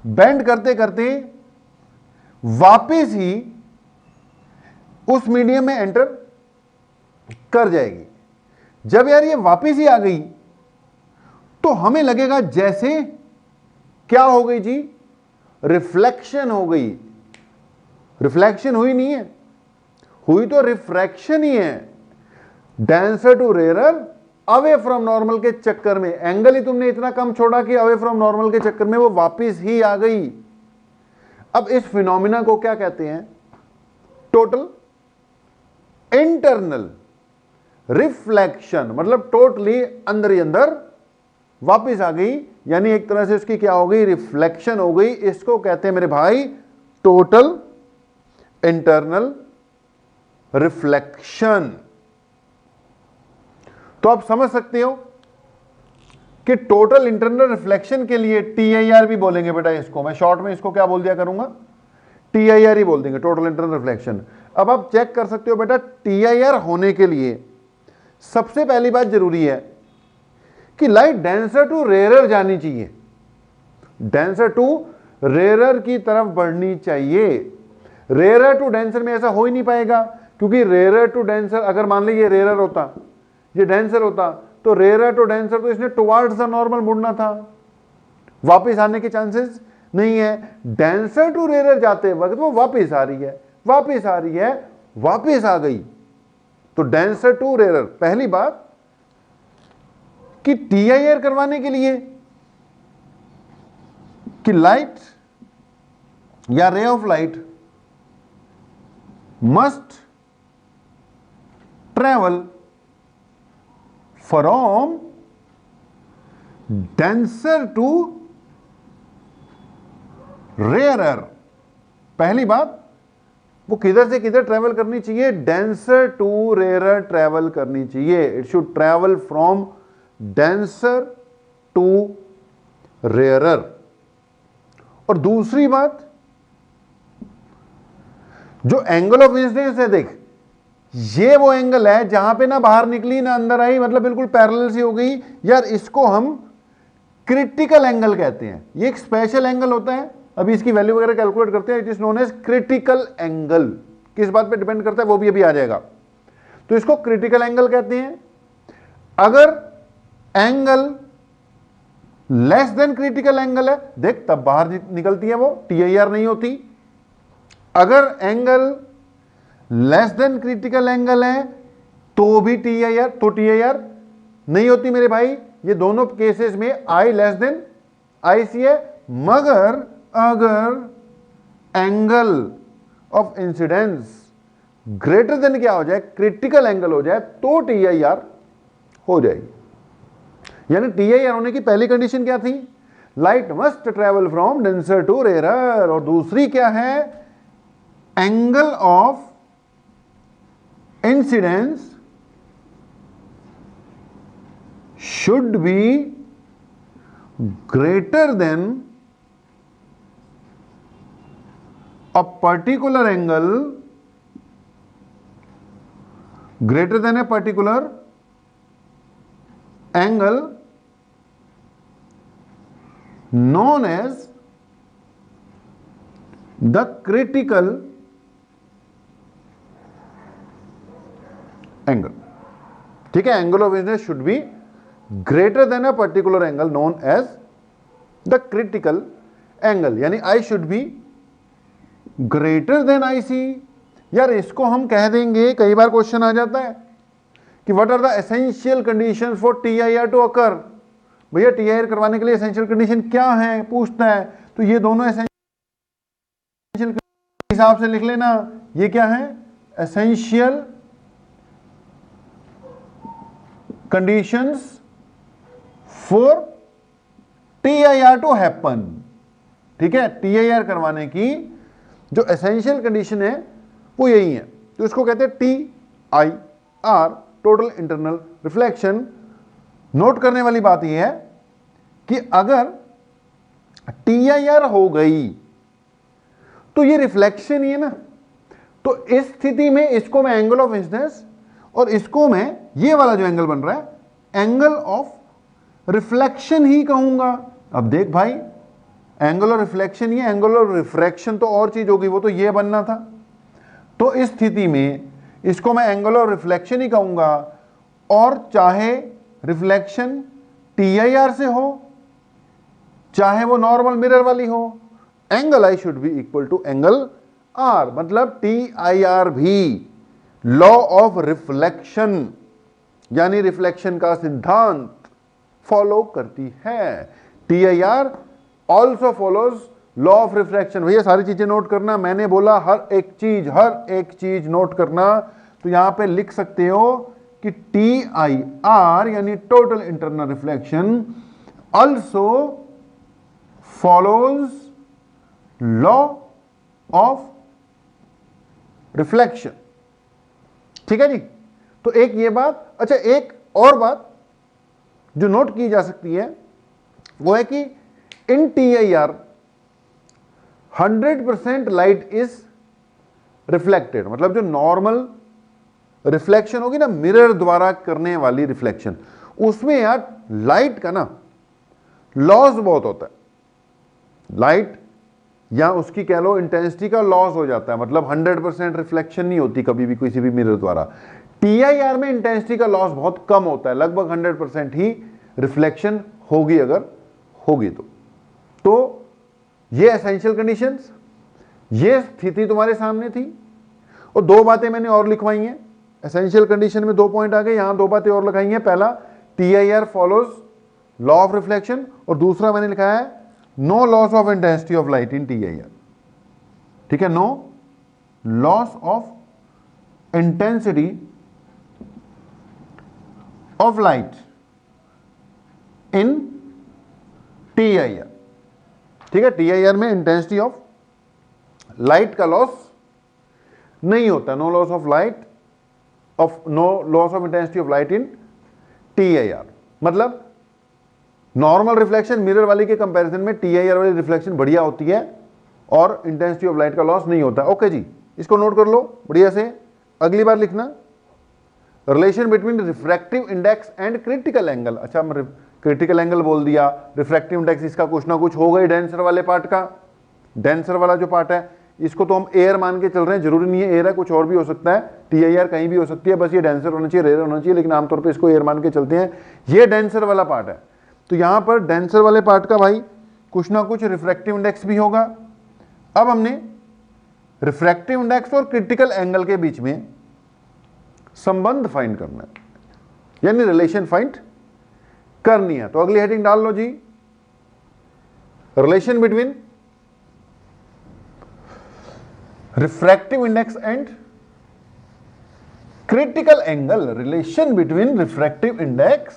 बेंड करते करते वापस ही उस मीडियम में एंटर कर जाएगी। जब यार ये वापस ही आ गई तो हमें लगेगा जैसे क्या हो गई जी, रिफ्लेक्शन हो गई। रिफ्लेक्शन हुई नहीं है, हुई तो रिफ्रैक्शन ही है। Denser to rarer away from normal के चक्कर में एंगल ही तुमने इतना कम छोड़ा कि अवे फ्रॉम नॉर्मल के चक्कर में वो वापस ही आ गई। अब इस फिनोमिना को क्या कहते हैं, टोटल इंटरनल रिफ्लेक्शन, मतलब टोटली अंदर ही अंदर वापस आ गई, यानी एक तरह से उसकी क्या हो गई, रिफ्लेक्शन हो गई। इसको कहते हैं मेरे भाई टोटल इंटरनल रिफ्लेक्शन। तो आप समझ सकते हो कि टोटल इंटरनल रिफ्लेक्शन के लिए TIR भी बोलेंगे बेटा, इसको मैं शॉर्ट में इसको क्या बोल दिया करूंगा, TIR ही बोल देंगे, टोटल इंटरनल रिफ्लेक्शन। अब आप चेक कर सकते हो बेटा, TIR होने के लिए सबसे पहली बात जरूरी है कि लाइट डेंसर टू रेयरर जानी चाहिए, डेंसर टू रेयरर की तरफ बढ़नी चाहिए। रेयरर टू डेंसर में ऐसा हो ही नहीं पाएगा, क्योंकि रेयरर टू डेंसर, अगर मान लीजिए रेयरर होता, ये डेंसर होता, तो रेयरर टू डेंसर तो इसने टुवर्ड्स द नॉर्मल मुड़ना था, वापस आने के चांसेस नहीं है। डेंसर टू रेयरर जाते वक्त वो वापस आ रही है, वापस आ रही है, वापस आ गई। तो डेंसर टू रेयरर, पहली बात कि TIR करवाने के लिए कि लाइट या ray of light must travel from denser to rarer. पहली बात, वो किधर से किधर ट्रेवल करनी चाहिए, डेंसर टू रेयरर ट्रेवल करनी चाहिए। It should travel from denser to rarer. और दूसरी बात, जो एंगल ऑफ इंसिडेंस है, देख ये वो एंगल है जहां पे ना बाहर निकली ना अंदर आई, मतलब बिल्कुल पैरेलल सी हो गई यार। इसको हम क्रिटिकल एंगल कहते हैं। ये एक स्पेशल एंगल होता है अभी इसकी वैल्यू वगैरह कैलकुलेट करते हैं। It is known as critical angle. किस बात पे डिपेंड करता है वो भी अभी आ जाएगा। तो इसको क्रिटिकल एंगल कहते हैं। अगर angle less than critical angle है, देख तब बाहर निकलती है वो, TIR नहीं होती। अगर angle less than critical angle है तो भी TIR नहीं होती मेरे भाई। ये दोनों केसेस में I लेस देन IC है। मगर अगर angle of incidence greater than क्या हो जाए, क्रिटिकल एंगल हो जाए, तो TIR हो जाएगी। यानी TIR होने की पहली कंडीशन क्या थी, light must travel from denser to rarer, और दूसरी क्या है, angle of incidence should be greater than a particular angle, greater than a particular angle known as the critical angle। ठीक है, angle of incidence should be greater than a particular angle known as the critical angle, यानी I should be greater than IC। यार इसको हम कह देंगे, कई बार क्वेश्चन आ जाता है कि what are the essential conditions for TIR to occur। भैया TIR करवाने के लिए essential condition क्या है पूछता है, तो ये दोनों essential के हिसाब से लिख लेना। ये क्या है, essential conditions for TIR to happen। ठीक है, TIR करवाने की जो एसेंशियल कंडीशन है वो यही है। तो इसको कहते हैं TIR, total internal reflection. Note करने वाली बात यह है कि अगर TIR हो गई तो ये रिफ्लेक्शन ही है ना, तो इस स्थिति में इसको मैं एंगल ऑफ इंसिडेंस और इसको मैं ये वाला जो एंगल बन रहा है एंगल ऑफ रिफ्लेक्शन ही कहूंगा। अब देख भाई, एंगल ऑफ रिफ्लेक्शन ही है, एंगल ऑफ रिफ्रैक्शन तो और चीज होगी, वो तो ये बनना था। तो इस स्थिति में इसको मैं एंगल ऑफ रिफ्लेक्शन ही कहूंगा, और चाहे रिफ्लेक्शन TIR से हो चाहे वो नॉर्मल मिरर वाली हो, angle I should be equal to angle R। मतलब TIR भी लॉ ऑफ रिफ्लेक्शन यानी रिफ्लेक्शन का सिद्धांत फॉलो करती है। TIR also follows law of refraction. भैया सारी चीजें नोट करना, मैंने बोला हर एक चीज नोट करना। तो यहां पे लिख सकते हो कि TIR यानी total internal reflection also follows law of reflection. ठीक है जी। तो एक ये बात। अच्छा, एक और बात जो नोट की जा सकती है वो है कि इन TIR 100% लाइट इज रिफ्लेक्टेड। मतलब जो नॉर्मल रिफ्लेक्शन होगी ना, मिरर द्वारा करने वाली रिफ्लेक्शन, उसमें यार लाइट का ना लॉस बहुत होता है। लाइट या उसकी कह लो इंटेंसिटी का लॉस हो जाता है। मतलब 100% रिफ्लेक्शन नहीं होती कभी भी किसी भी मिरर द्वारा। TIR में इंटेंसिटी का लॉस बहुत कम होता है, लगभग 100% ही रिफ्लेक्शन होगी अगर होगी तो ये एसेंशियल कंडीशंस, ये स्थिति तुम्हारे सामने थी। और दो बातें मैंने और लिखवाई हैं। एसेंशियल कंडीशन में 2 पॉइंट आ गए, यहां 2 बातें और लिखाई हैं। पहला, TIR follows law of reflection, और दूसरा मैंने लिखा है no loss of intensity of light in TIR। ठीक है, no loss of intensity of light in TIR। ठीक है, TIR में इंटेंसिटी ऑफ लाइट का लॉस नहीं होता। No loss of light no loss of intensity of light in TIR। मतलब नॉर्मल रिफ्लेक्शन मिरर वाली के कंपैरिजन में TIR वाली रिफ्लेक्शन बढ़िया होती है और इंटेंसिटी ऑफ लाइट का लॉस नहीं होता। ओके जी, इसको नोट कर लो बढ़िया से। अगली बार लिखना relation between refractive index and critical angle. अच्छा, मैं क्रिटिकल एंगल बोल दिया, रिफ्रैक्टिव इंडेक्स इसका कुछ ना कुछ होगा ही डेंसर वाले पार्ट का। डेंसर वाला जो पार्ट है इसको तो हम एयर मान के चल रहे हैं, जरूरी नहीं है एयर है, कुछ और भी हो सकता है, TIR कहीं भी हो सकती है, बस ये डेंसर होना चाहिए, रेयर होना चाहिए, लेकिन आमतौर पे इसको एयर मान के चलते हैं। ये डेंसर वाला पार्ट है, तो यहां पर डेंसर वाले पार्ट का भाई कुछ ना कुछ रिफ्रैक्टिव इंडेक्स भी होगा। अब हमने रिफ्रैक्टिव इंडेक्स और क्रिटिकल एंगल के बीच में संबंध फाइंड करना है, यानी रिलेशन फाइंड करनी है। तो अगली हेडिंग डाल लो जी, relation between refractive index and critical angle, relation between refractive index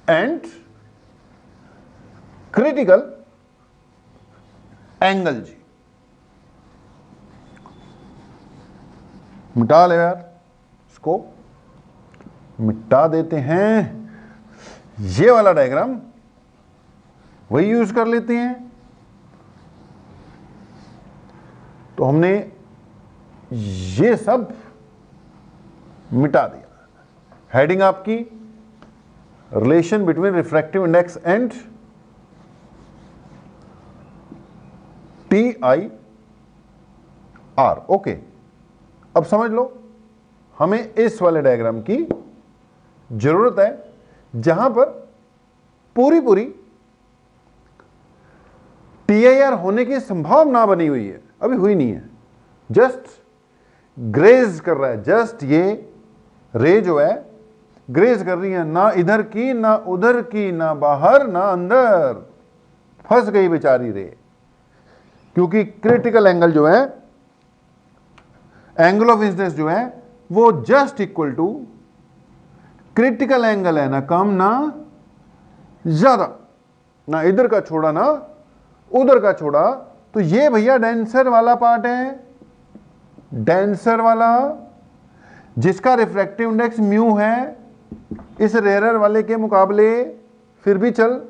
and critical angle जी। मिटा ले यार, इसको मिटा देते हैं, ये वाला डायग्राम वही यूज कर लेते हैं। तो हमने ये सब मिटा दिया। हेडिंग आपकी relation between refractive index and TIR। Okay, अब समझ लो, हमें इस वाले डायग्राम की जरूरत है जहां पर पूरी पूरी TIR होने की संभावना बनी हुई है, अभी हुई नहीं है, जस्ट ग्रेज कर रहा है, जस्ट ये रे जो है ग्रेज कर रही है, ना इधर की ना उधर की, ना बाहर ना अंदर, फंस गई बेचारी रे। क्योंकि क्रिटिकल एंगल जो है, एंगल ऑफ इंसिडेंस जो है वो just equal to critical angle है, ना कम ना ज्यादा, ना इधर का छोड़ा ना उधर का छोड़ा। तो ये भैया डेंसर वाला पार्ट है, डेंसर वाला जिसका रिफ्रैक्टिव इंडेक्स म्यू है इस रेयरर वाले के मुकाबले। फिर भी चल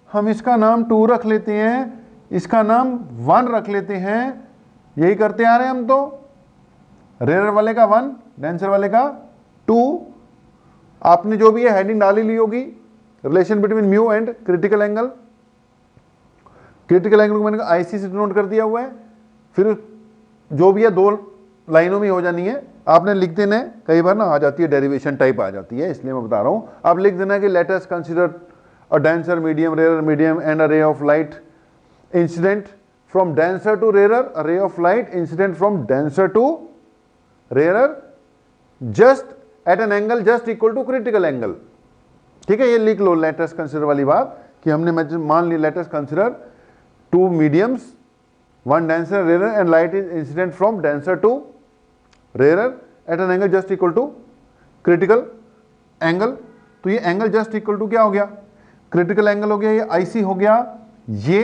हम इसका नाम 2 रख लेते हैं, इसका नाम 1 रख लेते हैं, यही करते आ रहे हैं हम। तो रेयरर वाले का 1, डेंसर वाले का 2। आपने जो भी है हेडिंग डाली ली होगी, relation between mu and critical angle. Critical angle को मैंने IC से नोट कर दिया हुआ है, फिर जो भी है 2 लाइनों में हो जानी है, आपने लिख देना है। कई बार ना आ जाती है डेरिवेशन टाइप आ जाती है, इसलिए मैं बता रहा हूं। आप लिख देना कि let us consider a denser medium rare medium and a ray of light incident from denser to rare, a ray of light incident from denser to rare just at an angle just equal to critical angle. ठीक है, ये लिख लो लेट अस कंसीडर वाली बात कि हमने मान ली late us consider 2 mediums, 1 denser rarer and light is incident from denser to rarer at an angle just equal to critical angle। तो ये एंगल जस्ट इक्वल टू क्या हो गया, क्रिटिकल एंगल हो गया, ये IC हो गया, ये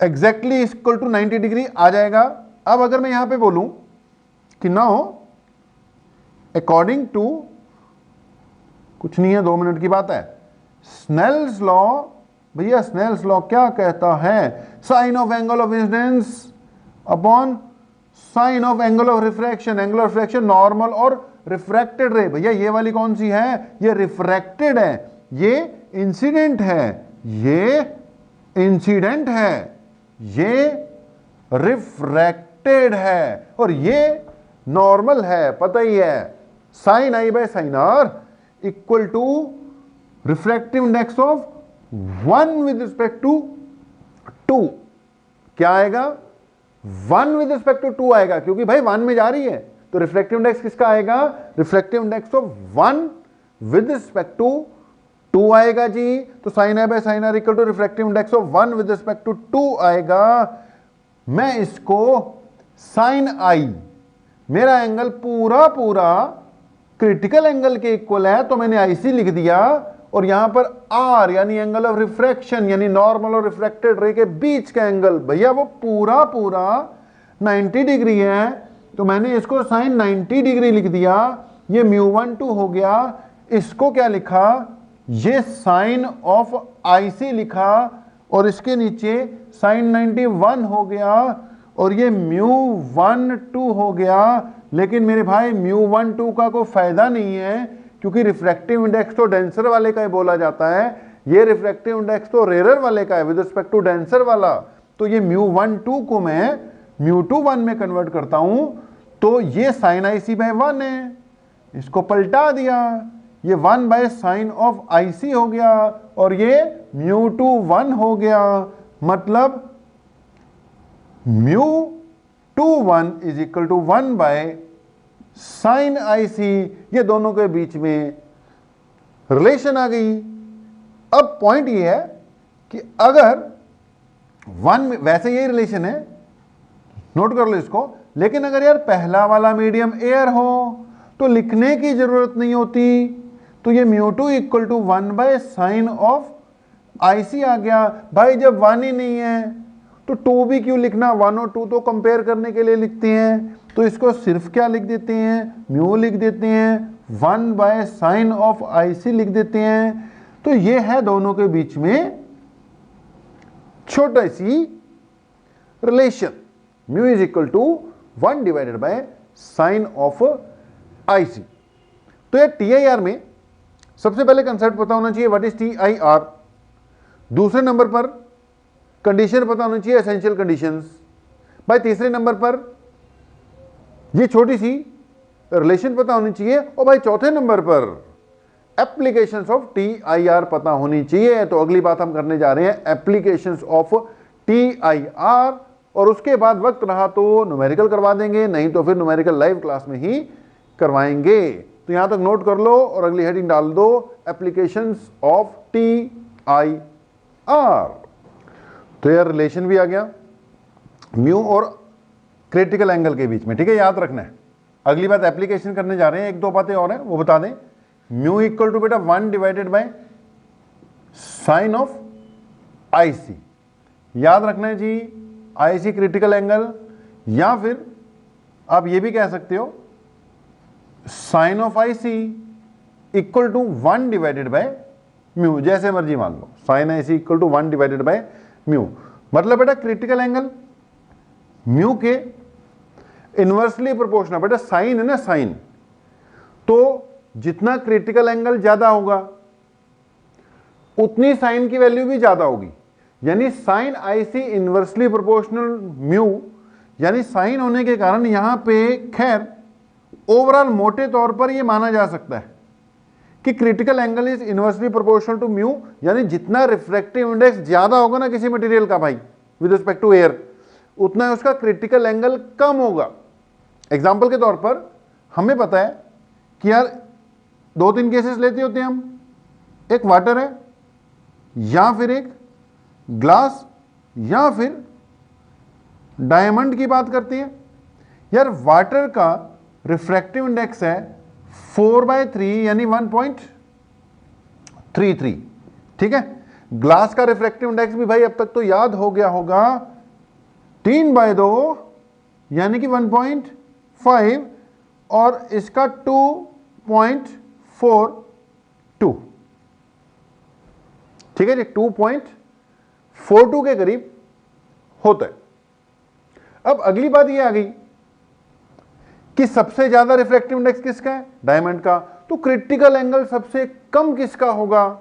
एग्जैक्टली इक्वल टू 90 डिग्री आ जाएगा। अब अगर मैं यहां पे बोलूं कि ना हो अकॉर्डिंग टू, कुछ नहीं है 2 मिनट की बात है, स्नेल्स लॉ। भैया स्नेल्स लॉ क्या कहता है, sine of angle of incidence upon sine of angle of refraction. Angle of refraction normal और रिफ्रैक्टेड रे। भैया ये वाली कौन सी है, ये रिफ्रैक्टेड है, ये इंसिडेंट है, ये इंसिडेंट है, ये रिफ्रैक्टेड है और ये नॉर्मल है, पता ही है। Sine I by sine R equal to refractive index of 1 with respect to 2। क्या आएगा, 1 विद रिस्पेक्ट टू 2 आएगा, क्योंकि भाई 1 में जा रही है, तो रिफ्लेक्टिव इंडेक्स किसका आएगा, reflective index of 1 with respect to 2 आएगा जी। तो sine I by sine R equal to reflective index of 1 with respect to 2 आएगा। मैं इसको साइन I, मेरा एंगल पूरा पूरा क्रिटिकल एंगल के इक्वल है, तो मैंने IC लिख दिया, और यहां पर R यानी एंगल ऑफ रिफ्रैक्शन, यानी नॉर्मल और रिफ्रैक्टेड रे के बीच का एंगल, भैया वो पूरा पूरा 90 डिग्री है, तो मैंने इसको साइन 90 डिग्री लिख दिया। ये μ12 हो गया। इसको क्या लिखा, ये साइन ऑफ IC लिखा, और इसके नीचे साइन 91 हो गया, और ये μ12 हो गया। लेकिन मेरे भाई μ12 का कोई फायदा नहीं है, क्योंकि रिफ्रैक्टिव इंडेक्स तो डेंसर वाले का ही बोला जाता है, ये रिफ्रैक्टिव इंडेक्स तो रेयर वाले का है विद रिस्पेक्ट टू डेंसर वाला। तो ये μ1 2 को मैं μ2 1 में कन्वर्ट करता हूं तो ये साइन IC/1 है, इसको पलटा दिया, ये 1/sin ऑफ IC हो गया और ये μ2 1 हो गया, मतलब μ2 1 is equal to 1/sin IC। ये दोनों के बीच में रिलेशन आ गई। अब पॉइंट ये है कि अगर 1 वैसे यही रिलेशन है, नोट कर लो इसको, लेकिन अगर यार पहला वाला मीडियम एयर हो तो लिखने की जरूरत नहीं होती, तो ये μ2 equal to 1/sin of IC आ गया। भाई जब 1 ही नहीं है तो 2 भी क्यों लिखना, 1 और 2 तो कंपेयर करने के लिए लिखते हैं, तो इसको सिर्फ क्या लिख देते हैं, म्यू लिख देते हैं, 1/sin ऑफ IC लिख देते हैं। तो ये है दोनों के बीच में छोटा सी relation, mu is equal to 1/sin of IC। तो ये TIR में सबसे पहले कंसेप्ट पता होना चाहिए व्हाट इज TIR, दूसरे नंबर पर कंडीशन पता होनी चाहिए, एसेंशियल कंडीशंस। भाई तीसरे नंबर पर ये छोटी सी रिलेशन पता होनी चाहिए, और भाई चौथे नंबर पर एप्लीकेशंस ऑफ TIR पता होनी चाहिए। तो अगली बात हम करने जा रहे हैं एप्लीकेशंस ऑफ TIR, और उसके बाद वक्त रहा तो न्यूमेरिकल करवा देंगे, नहीं तो फिर न्यूमेरिकल लाइव क्लास में ही करवाएंगे। तो यहां तक नोट कर लो और अगली हेडिंग डाल दो, एप्लीकेशंस ऑफ TIR। तो यार रिलेशन भी आ गया म्यू और क्रिटिकल एंगल के बीच में, ठीक है, याद रखना है। अगली बात एप्लीकेशन करने जा रहे हैं, एक दो बातें और हैं वो बता दें। म्यू इक्वल टू बेटा 1/sin ऑफ IC, याद रखना है जी, IC क्रिटिकल एंगल, या फिर आप ये भी कह सकते हो sine of IC equal to 1/म्यू, जैसे मर्जी मान लो, साइन IC इक्वल टू 1/म्यू। मतलब बेटा क्रिटिकल एंगल म्यू के इनवर्सली प्रोपोर्शनल, बेटा साइन है ना, साइन, तो जितना क्रिटिकल एंगल ज्यादा होगा उतनी साइन की वैल्यू भी ज्यादा होगी, यानी sine IC inversely proportional mu, यानी साइन होने के कारण यहां पे खैर ओवरऑल मोटे तौर पर यह माना जा सकता है कि critical angle is inversely proportional to mu, यानी जितना रिफ्रैक्टिव इंडेक्स ज्यादा होगा ना किसी मटेरियल का भाई विद रिस्पेक्ट टू एयर, उतना उसका क्रिटिकल एंगल कम होगा। एग्जांपल के तौर पर हमें पता है कि यार 2-3 केसेस लेते होते हैं हम, एक वाटर है या फिर एक ग्लास या फिर डायमंड की बात करते हैं। यार वाटर का रिफ्रैक्टिव इंडेक्स है 4/3 यानी 1.33, ठीक है। ग्लास का रिफ्रैक्टिव इंडेक्स भी भाई अब तक तो याद हो गया होगा 3/2 यानी कि 1.5, और इसका 2.42, ठीक है जी, 2.42 के करीब होता है। अब अगली बात ये आ गई कि सबसे ज्यादा रिफ्रैक्टिव इंडेक्स किसका है, डायमंड का, तो क्रिटिकल एंगल सबसे कम किसका होगा,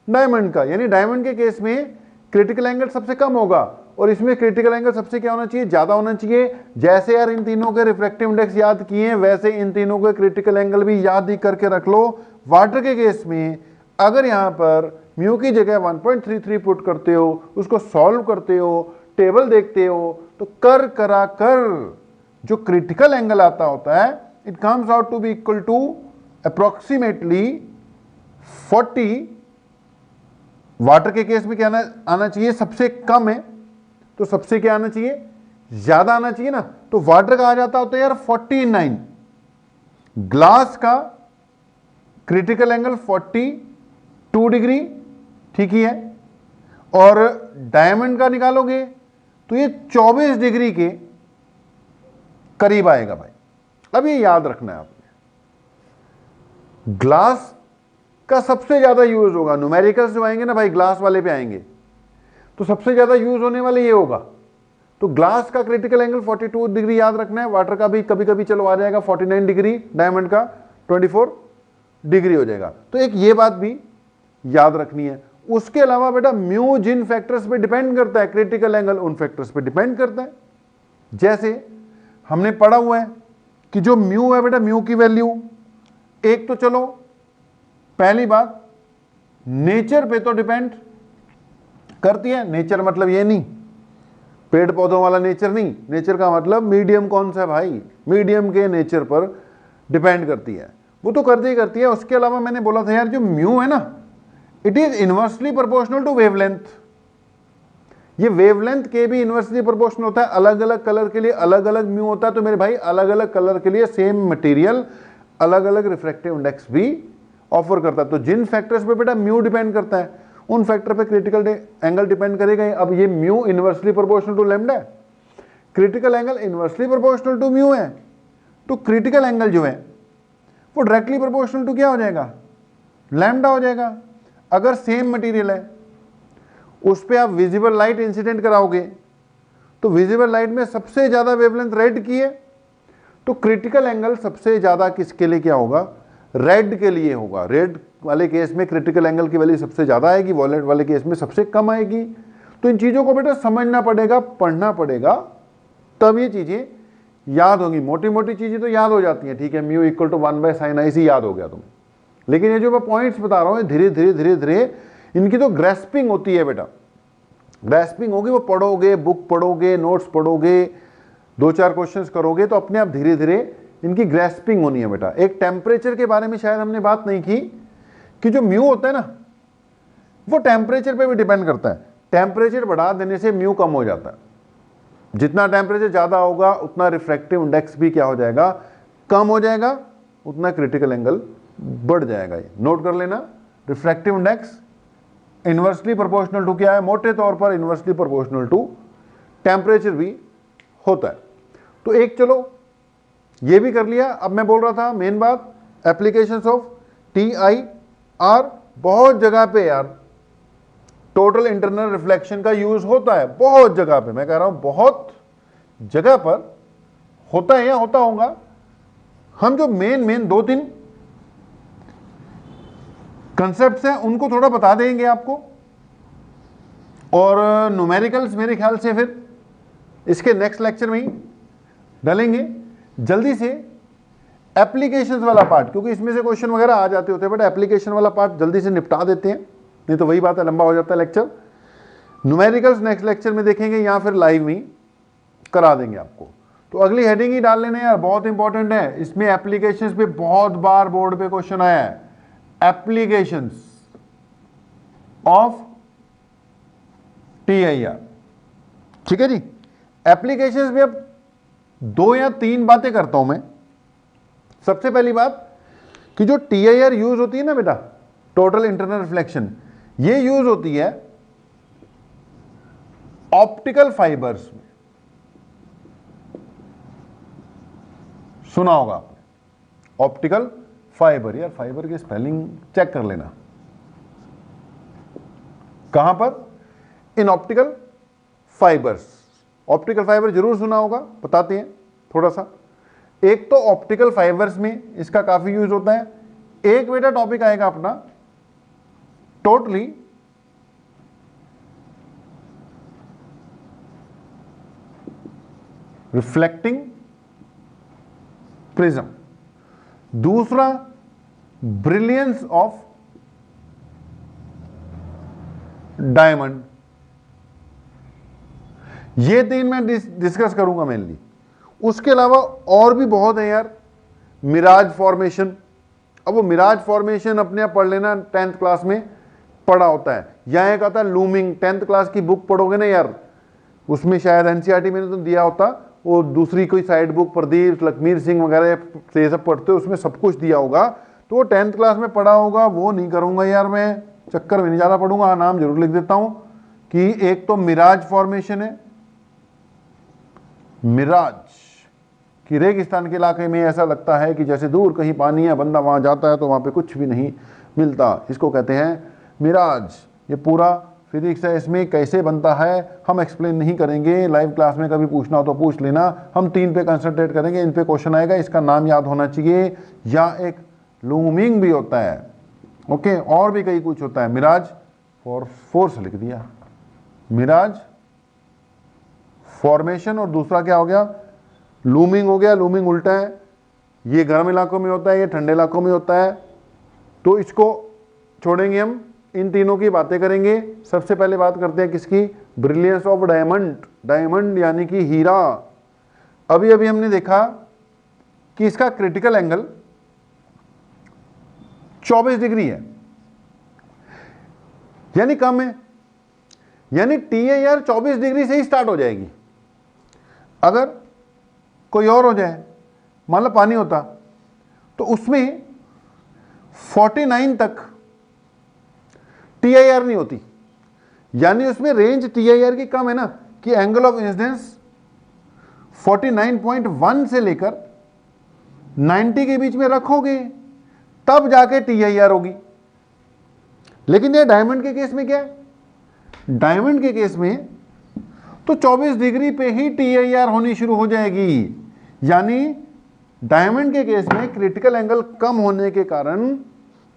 डायमंड का, यानी डायमंड के केस में क्रिटिकल एंगल सबसे कम होगा, और इसमें क्रिटिकल एंगल सबसे क्या होना चाहिए, ज्यादा होना चाहिए। जैसे यार इन तीनों के रिफ्रैक्टिव इंडेक्स याद किए वैसे इन तीनों के क्रिटिकल एंगल भी याद ही करके रख लो। वाटर के केस में अगर यहां पर म्यू की जगह 1.33 पुट करते हो, उसको सॉल्व करते हो, टेबल देखते हो, तो कर करा कर जो क्रिटिकल एंगल आता होता है it comes out to be equal to approximately 40। Water के केस में क्या आना चाहिए, सबसे कम है तो सबसे क्या आना चाहिए, ज्यादा आना चाहिए ना, तो वाटर का आ जाता होता है यार 49, ग्लास का क्रिटिकल एंगल 42 डिग्री, ठीक ही है, और डायमंड का निकालोगे तो ये 24 डिग्री के करीब आएगा भाई। अब ये याद रखना है आपने, ग्लास का सबसे ज्यादा यूज होगा, न्यूमेरिकल्स जो आएंगे ना भाई ग्लास वाले पे आएंगे, तो सबसे ज्यादा यूज होने वाले ये होगा। तो ग्लास का क्रिटिकल एंगल 42 डिग्री याद रखना है, वाटर का भी कभी कभी चलो आ जाएगा 49 डिग्री, डायमंड का 24 डिग्री हो जाएगा। तो एक ये बात भी याद रखनी है। उसके अलावा बेटा म्यू जिन फैक्टर्स पे डिपेंड करता है, क्रिटिकल एंगल उन फैक्टर्स पे डिपेंड करता है। जैसे हमने पढ़ा हुआ है कि जो म्यू है बेटा, म्यू की वैल्यू एक तो चलो पहली बात नेचर पे तो डिपेंड करती है। नेचर मतलब ये नहीं पेड़ पौधों वाला नेचर नहीं, नेचर का मतलब मीडियम कौन सा है भाई, मीडियम के नेचर पर डिपेंड करती है, वो तो करती ही करती है। उसके अलावा मैंने बोला था यार जो म्यू है ना, it is inversely proportional to wavelength. ये वेवलेंथ के भी इनवर्सली प्रोपोर्शनल होता है, अलग अलग कलर के लिए अलग अलग म्यू होता है। तो मेरे भाई अलग अलग कलर के लिए सेम मटेरियल अलग अलग रिफ्रैक्टिव इंडेक्स भी ऑफर करता है। तो जिन फैक्टर्स पे बेटा म्यू डिपेंड करता है उन फैक्टर पे क्रिटिकल एंगल डिपेंड करेगा। अब ये mu inversely proportional to lambda है, critical angle inversely proportional to mu है, तो क्रिटिकल एंगल जो है वो डायरेक्टली प्रोपोर्शनल टू क्या हो जाएगा, लैम्डा हो जाएगा। अगर सेम मटेरियल है उस पे आप विजिबल लाइट इंसिडेंट कराओगे तो विजिबल लाइट में सबसे ज्यादा वेवलेंथ रेड की है, तो क्रिटिकल एंगल सबसे ज्यादा किसके लिए क्या होगा, रेड के लिए होगा। रेड वाले केस में क्रिटिकल एंगल की वैल्यू सबसे ज्यादा आएगी, वॉयलेट वाले केस में सबसे कम आएगी। तो इन चीजों को बेटा समझना पड़ेगा, पढ़ना पड़ेगा, तब ये चीजें याद होंगी। मोटी मोटी चीजें तो याद हो जाती हैं, ठीक है, mu equal to 1/sin i याद हो गया तुम्हें, लेकिन ये जो मैं पॉइंट्स बता रहा हूं धीरे धीरे धीरे धीरे इनकी तो ग्रेस्पिंग होती है बेटा, ग्रेस्पिंग होगी। वो पढ़ोगे, बुक पढ़ोगे, नोट्स पढ़ोगे, 2-4 क्वेश्चंस करोगे तो अपने आप धीरे धीरे इनकी ग्रेस्पिंग होनी है बेटा। एक टेम्परेचर के बारे में शायद हमने बात नहीं की कि जो म्यू होता है ना वो टेम्परेचर पे भी डिपेंड करता है। टेम्परेचर बढ़ा देने से म्यू कम हो जाता है, जितना टेम्परेचर ज्यादा होगा उतना रिफ्रैक्टिव इंडेक्स भी क्या हो जाएगा, कम हो जाएगा, उतना क्रिटिकल एंगल बढ़ जाएगा। ये नोट कर लेना, refractive index inversely proportional to क्या है, मोटे तौर पर इनवर्सली प्रोपोर्शनल टू टेम्परेचर भी होता है। तो एक चलो ये भी कर लिया। अब मैं बोल रहा था मेन बात एप्लीकेशंस ऑफ TIR, बहुत जगह पे यार टोटल इंटरनल रिफ्लेक्शन का यूज होता है, बहुत जगह पे, मैं कह रहा हूं बहुत जगह पर होता है या होता होगा। हम जो मेन 2-3 कंसेप्ट्स हैं उनको थोड़ा बता देंगे आपको, और न्यूमेरिकल्स मेरे ख्याल से फिर इसके नेक्स्ट लेक्चर में ही डालेंगे। जल्दी से एप्लीकेशंस वाला पार्ट, क्योंकि इसमें से क्वेश्चन वगैरह आ जाते होते हैं, बट एप्लीकेशन वाला पार्ट जल्दी से निपटा देते हैं, नहीं तो वही बात है, लंबा हो जाता है लेक्चर। न्यूमेरिकल्स नेक्स्ट लेक्चर में देखेंगे या फिर लाइव में करा देंगे आपको। तो अगली हेडिंग ही डाल लेना यार, बहुत इंपॉर्टेंट है। इसमें एप्लीकेशंस पे बहुत बार बोर्ड पे क्वेश्चन आया है, एप्लीकेशंस ऑफ TIR, ठीक है जी। एप्लीकेशंस में अब 2 या 3 बातें करता हूं मैं। सबसे पहली बात कि जो TIR यूज होती है ना बेटा, टोटल इंटरनल रिफ्लेक्शन, ये यूज होती है ऑप्टिकल फाइबर्स में। सुना होगा आपने ऑप्टिकल फाइबर, यार फाइबर की स्पेलिंग चेक कर लेना, कहां पर, in optical fibres. Optical fibre जरूर सुना होगा, बताते हैं थोड़ा सा। एक तो ऑप्टिकल फाइबर्स में इसका काफी यूज होता है। एक बेटा टॉपिक आएगा अपना टोटली रिफ्लेक्टिंग प्रिज्म, दूसरा ब्रिलियंस ऑफ डायमंड। ये 3 मैं डिस्कस करूंगा मेनली। उसके अलावा और भी बहुत है यार, मिराज फॉर्मेशन। अब वो मिराज फॉर्मेशन अपने आप पढ़ लेना, 10th क्लास में पढ़ा होता है। यहां एक आता है लूमिंग, 10th क्लास की बुक पढ़ोगे ना यार, उसमें शायद NCERT में तो दिया होता, वो दूसरी कोई साइड बुक प्रदीप लखमीर सिंह वगैरह से सब पढ़ते हो, उसमें सब कुछ दिया होगा, तो वो 10th क्लास में पढ़ा होगा। वो नहीं करूंगा यार, मैं चक्कर में नहीं ज़्यादा पढ़ूंगा। हाँ, नाम जरूर लिख देता हूं कि एक तो मिराज फॉर्मेशन है, मिराज कि रेगिस्तान के इलाके में ऐसा लगता है कि जैसे दूर कहीं पानी है, बंदा वहां जाता है तो वहां पे कुछ भी नहीं मिलता, इसको कहते हैं मिराज। ये पूरा फिजिक्स है, इसमें कैसे बनता है हम एक्सप्लेन नहीं करेंगे, लाइव क्लास में कभी पूछना हो तो पूछ लेना। हम 3 पे कंसंट्रेट करेंगे, इन पे क्वेश्चन आएगा, इसका नाम याद होना चाहिए। या एक लूमिंग भी होता है, ओके, और भी कई कुछ होता है। मिराज फॉर फोर्स लिख दिया। मिराज फॉर्मेशन, और दूसरा क्या हो गया, लूमिंग हो गया। लूमिंग उल्टा है, ये गर्म इलाकों में होता है, ये ठंडे इलाकों में होता है, तो इसको छोड़ेंगे हम, इन तीनों की बातें करेंगे। सबसे पहले बात करते हैं किसकी, ब्रिलियंस ऑफ डायमंड। डायमंड यानी कि हीरा। अभी अभी हमने देखा कि इसका क्रिटिकल एंगल 24 डिग्री है, यानी कम है, यानी TIR 24 डिग्री से ही स्टार्ट हो जाएगी। अगर कोई और हो जाए, मान लो पानी होता, तो उसमें 49 तक TIR नहीं होती, यानी उसमें रेंज TIR की कम है ना, कि एंगल ऑफ इंसिडेंस 49.1 से लेकर 90 के बीच में रखोगे तब जाके TIR होगी। लेकिन ये डायमंड के केस में क्या है, डायमंड के केस में तो 24 डिग्री पे ही TIR होनी शुरू हो जाएगी, यानी डायमंड के केस में क्रिटिकल एंगल कम होने के कारण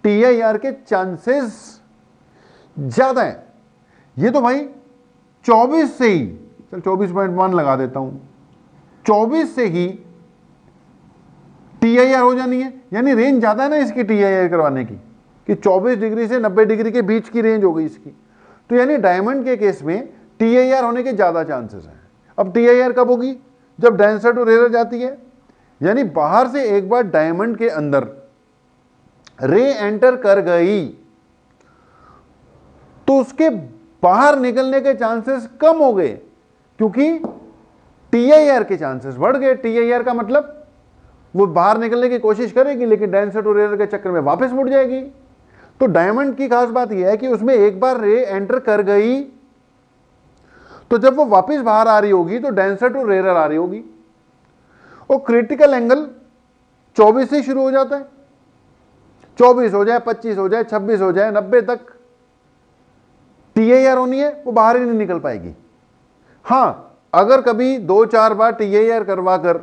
TIR के चांसेस ज्यादा है। ये तो भाई 24 से ही, चल 24.1 लगा देता हूं, 24 से ही TIR हो जानी है, यानी रेंज ज्यादा है ना इसकी TIR करवाने की, कि 24 डिग्री से 90 डिग्री के बीच की रेंज हो गई इसकी। तो यानी डायमंड के केस में TIR होने के ज्यादा चांसेस हैं। अब TIR कब होगी, जब डेंसर टू रेयर जाती है, यानी बाहर से एक बार डायमंड के अंदर रे एंटर कर गई तो उसके बाहर निकलने के चांसेस कम हो गए, क्योंकि TIR के चांसेस बढ़ गए। TIR का मतलब वो बाहर निकलने की कोशिश करेगी, लेकिन डेंसर टू रेयर के चक्कर में वापस मुड़ जाएगी। तो डायमंड की खास बात यह है कि उसमें एक बार रे एंटर कर गई तो जब वो वापस बाहर आ रही होगी तो डेंसर टू रेयर आ रही होगी। और क्रिटिकल एंगल 24 से शुरू हो जाता है, 24 हो जाए, 25 हो जाए, 26 हो जाए, 90 तक TIR होनी है, वो बाहर ही नहीं निकल पाएगी। हां, अगर कभी 2-4 बार TIR करवा कर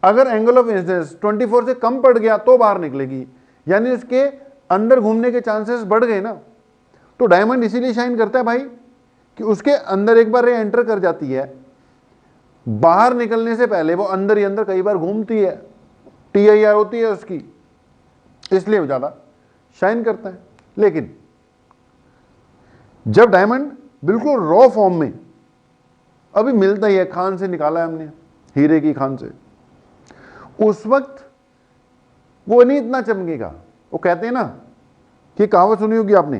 अगर एंगल ऑफ इंसिडेंस 24 से कम पड़ गया तो बाहर निकलेगी, यानी उसके अंदर घूमने के चांसेस बढ़ गए ना। तो डायमंड इसीलिए शाइन करता है भाई कि उसके अंदर एक बार रे एंटर कर जाती है, बाहर निकलने से पहले वो अंदर ही अंदर कई बार घूमती है, TIR होती है उसकी, इसलिए वो ज्यादा शाइन करता है। लेकिन जब डायमंड बिल्कुल रॉ फॉर्म में अभी मिलता ही है, खान से निकाला है हमने, हीरे की खान से, उस वक्त वो नहीं इतना चमकेगा। वो कहते हैं ना कि कहावत सुनी होगी आपने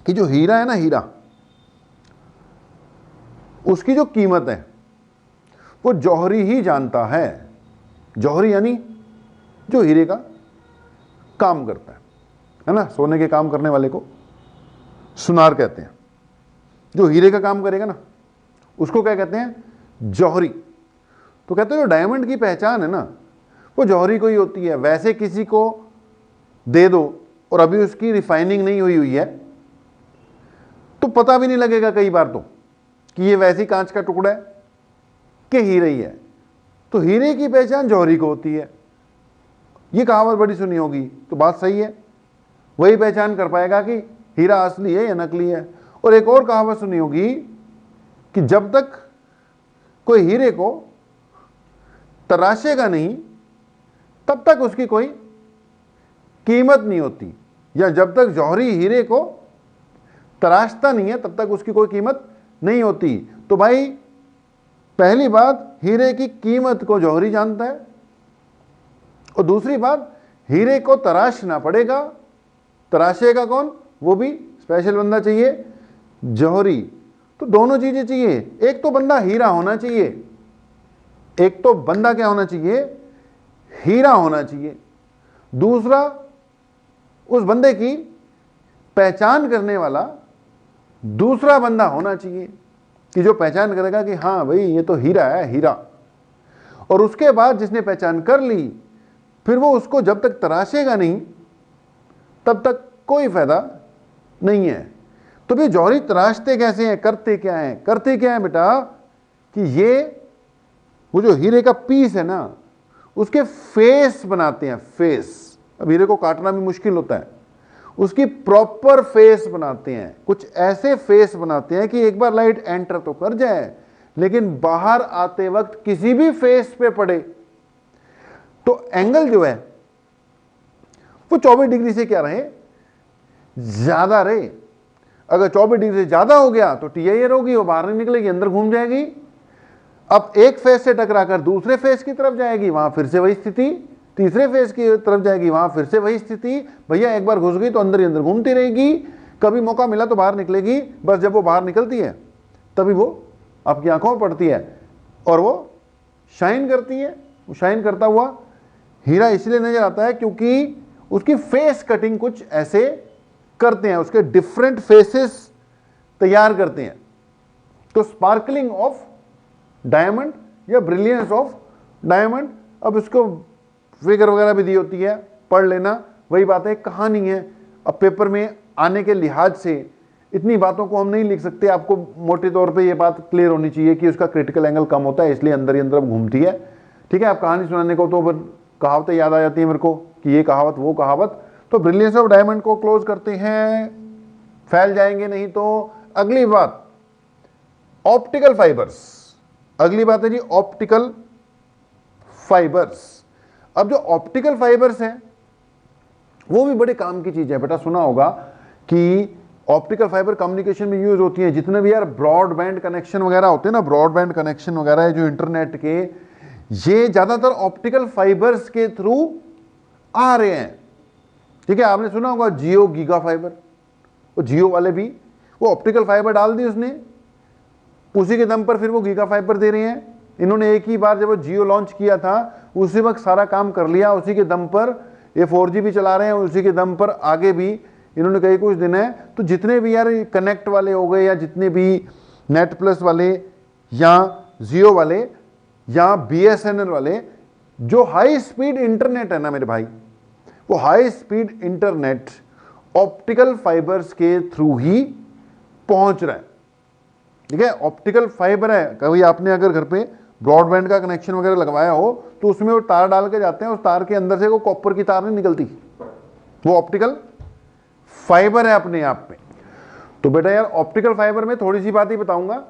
कि जो हीरा है ना, हीरा, उसकी जो कीमत है वो जौहरी ही जानता है। जौहरी यानी जो हीरे का काम करता है ना, सोने के काम करने वाले को सुनार कहते हैं। जो हीरे का काम करेगा ना उसको क्या कहते हैं, जौहरी। तो कहते हैं जो डायमंड की पहचान है ना वो जौहरी को ही होती है। वैसे किसी को दे दो और अभी उसकी रिफाइनिंग नहीं हुई है तो पता भी नहीं लगेगा कई बार तो कि ये वैसी कांच का टुकड़ा है कि हीरे ही है। तो हीरे की पहचान जौहरी को होती है। ये कहावत बड़ी सुनी होगी, तो बात सही है, वही पहचान कर पाएगा कि हीरा असली है या नकली है। और एक और कहावत सुनी होगी कि जब तक कोई हीरे को तराशेगा नहीं तब तक उसकी कोई कीमत नहीं होती, या जब तक जौहरी हीरे को तराशता नहीं है तब तक उसकी कोई कीमत नहीं होती। तो भाई पहली बात, हीरे की कीमत को जौहरी जानता है, और दूसरी बात, हीरे को तराशना पड़ेगा। तराशेगा कौन, वो भी स्पेशल बंदा चाहिए, जौहरी। तो दोनों चीजें चाहिए, एक तो बंदा हीरा होना चाहिए, एक तो बंदा क्या होना चाहिए, हीरा होना चाहिए। दूसरा, उस बंदे की पहचान करने वाला दूसरा बंदा होना चाहिए कि जो पहचान करेगा कि हाँ भाई ये तो हीरा है, हीरा। और उसके बाद जिसने पहचान कर ली, फिर वो उसको जब तक तराशेगा नहीं तब तक कोई फायदा नहीं है। तो भी जौहरी तराशते कैसे हैं, करते क्या हैं? करते क्या है बेटा कि ये वो जो हीरे का पीस है ना उसके फेस बनाते हैं, फेस। अब हीरे को काटना भी मुश्किल होता है, उसकी प्रॉपर फेस बनाते हैं, कुछ ऐसे फेस बनाते हैं कि एक बार लाइट एंटर तो कर जाए लेकिन बाहर आते वक्त किसी भी फेस पे पड़े तो एंगल जो है वो 24 डिग्री से क्या रहे, ज्यादा रहे। अगर 24 डिग्री से ज्यादा हो गया तो टीआईआर होगी, वो बाहर नहीं निकलेगी, अंदर घूम जाएगी। अब एक फेस से टकराकर दूसरे फेस की तरफ जाएगी, वहां फिर से वही स्थिति, तीसरे फेस की तरफ जाएगी, वहां फिर से वही स्थिति। भैया एक बार घुस गई तो अंदर ही अंदर घूमती रहेगी, कभी मौका मिला तो बाहर निकलेगी। बस जब वो बाहर निकलती है तभी वो आपकी आंखों में पड़ती है और वो शाइन करती है। वो शाइन करता हुआ हीरा इसलिए नजर आता है क्योंकि उसकी फेस कटिंग कुछ ऐसे करते हैं, उसके डिफरेंट फेसेस तैयार करते हैं। तो स्पार्कलिंग ऑफ डायमंड या ब्रिलियंस ऑफ डायमंड, अब उसको फिगर वगैरह भी दी होती है, पढ़ लेना। वही बात है, कहानी है। अब पेपर में आने के लिहाज से इतनी बातों को हम नहीं लिख सकते, आपको मोटे तौर पे ये बात क्लियर होनी चाहिए कि उसका क्रिटिकल एंगल कम होता है इसलिए अंदर ही अंदर घूमती है। ठीक है, आप कहानी सुनाने को तो फिर कहावतें याद आ जाती है मेरे को कि ये कहावत वो कहावत। तो ब्रिलियंस ऑफ डायमंड को क्लोज करते हैं, फैल जाएंगे नहीं तो। अगली बात ऑप्टिकल फाइबर्स, अगली बात है जी ऑप्टिकल फाइबर्स। अब जो ऑप्टिकल फाइबर्स हैं वो भी बड़े काम की चीज है। बेटा सुना होगा कि ऑप्टिकल फाइबर कम्युनिकेशन में यूज होती है। जितने भी यार ब्रॉडबैंड कनेक्शन वगैरह होते हैं ना, ब्रॉडबैंड कनेक्शन वगैरह है जो इंटरनेट के, ये ज्यादातर ऑप्टिकल फाइबर्स के थ्रू आ रहे हैं। ठीक है, आपने सुना होगा जियो गीगा फाइबर, वो जियो वाले भी वो ऑप्टिकल फाइबर डाल दी उसने, उसी के दम पर फिर वो गीगा फाइबर दे रहे हैं। इन्होंने एक ही बार जब वो जियो लॉन्च किया था उसी वक्त सारा काम कर लिया, उसी के दम पर ये 4G भी चला रहे हैं, उसी के दम पर आगे भी इन्होंने कई कुछ दिन है। तो जितने भी यार कनेक्ट वाले हो गए या जितने भी नेट प्लस वाले या जियो वाले या BSNL वाले, जो हाई स्पीड इंटरनेट है ना मेरे भाई, वो high speed internet optical fibres के थ्रू ही पहुंच रहा है। ठीक है, ऑप्टिकल फाइबर है। कभी आपने अगर घर पे ब्रॉडबैंड का कनेक्शन वगैरह लगवाया हो तो उसमें वो तार डाल के जाते हैं, उस तार के अंदर से वो कॉपर की तार नहीं निकलती, वो ऑप्टिकल फाइबर है अपने आप में। तो बेटा यार ऑप्टिकल फाइबर में थोड़ी सी बात ही बताऊंगा,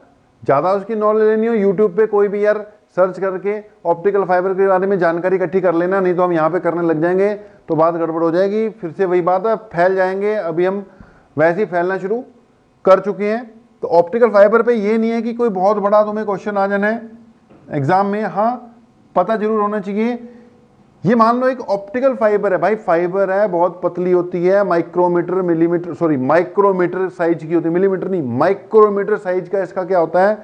ज्यादा उसकी नॉलेज लेनी हो यूट्यूब पे कोई भी यार सर्च करके ऑप्टिकल फाइबर के बारे में जानकारी इकट्ठी कर लेना, नहीं तो हम यहाँ पे करने लग जाएंगे तो बात गड़बड़ हो जाएगी। फिर से वही बात है, फैल जाएंगे। अभी हम वैसे ही फैलना शुरू कर चुके हैं। तो ऑप्टिकल फाइबर पे ये नहीं है कि कोई बहुत बड़ा तुम्हें क्वेश्चन आ जाना है एग्जाम में, हाँ पता जरूर होना चाहिए। ये मान लो एक ऑप्टिकल फाइबर है भाई, फाइबर है, बहुत पतली होती है, micrometre millimetre sorry micrometre size की होती है, मिलीमीटर नहीं माइक्रोमीटर साइज का इसका क्या होता है,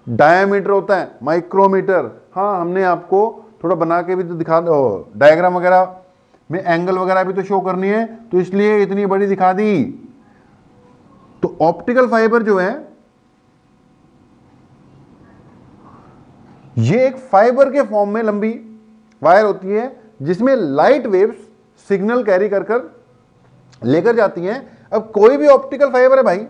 डायमीटर होता है, माइक्रोमीटर। हाँ हमने आपको थोड़ा बना के भी तो दिखा दो, डायग्राम वगैरह में एंगल वगैरह भी तो शो करनी है, तो इसलिए इतनी बड़ी दिखा दी। तो ऑप्टिकल फाइबर जो है ये एक फाइबर के फॉर्म में लंबी वायर होती है जिसमें लाइट वेव्स सिग्नल कैरी कर कर लेकर जाती हैं। अब कोई भी ऑप्टिकल फाइबर है भाई,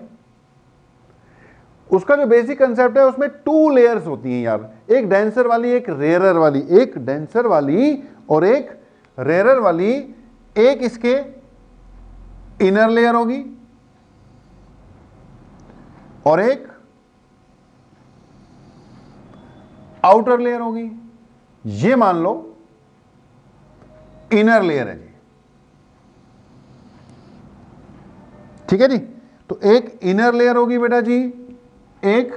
उसका जो बेसिक कंसेप्ट है उसमें 2 लेयर्स होती हैं यार, एक डेंसर वाली एक रेयरर वाली, एक डेंसर वाली और एक रेयरर वाली। एक इसके इनर लेयर होगी और एक आउटर लेयर होगी। ये मान लो इनर लेयर है जी, ठीक है जी। तो एक इनर लेयर होगी बेटा जी, एक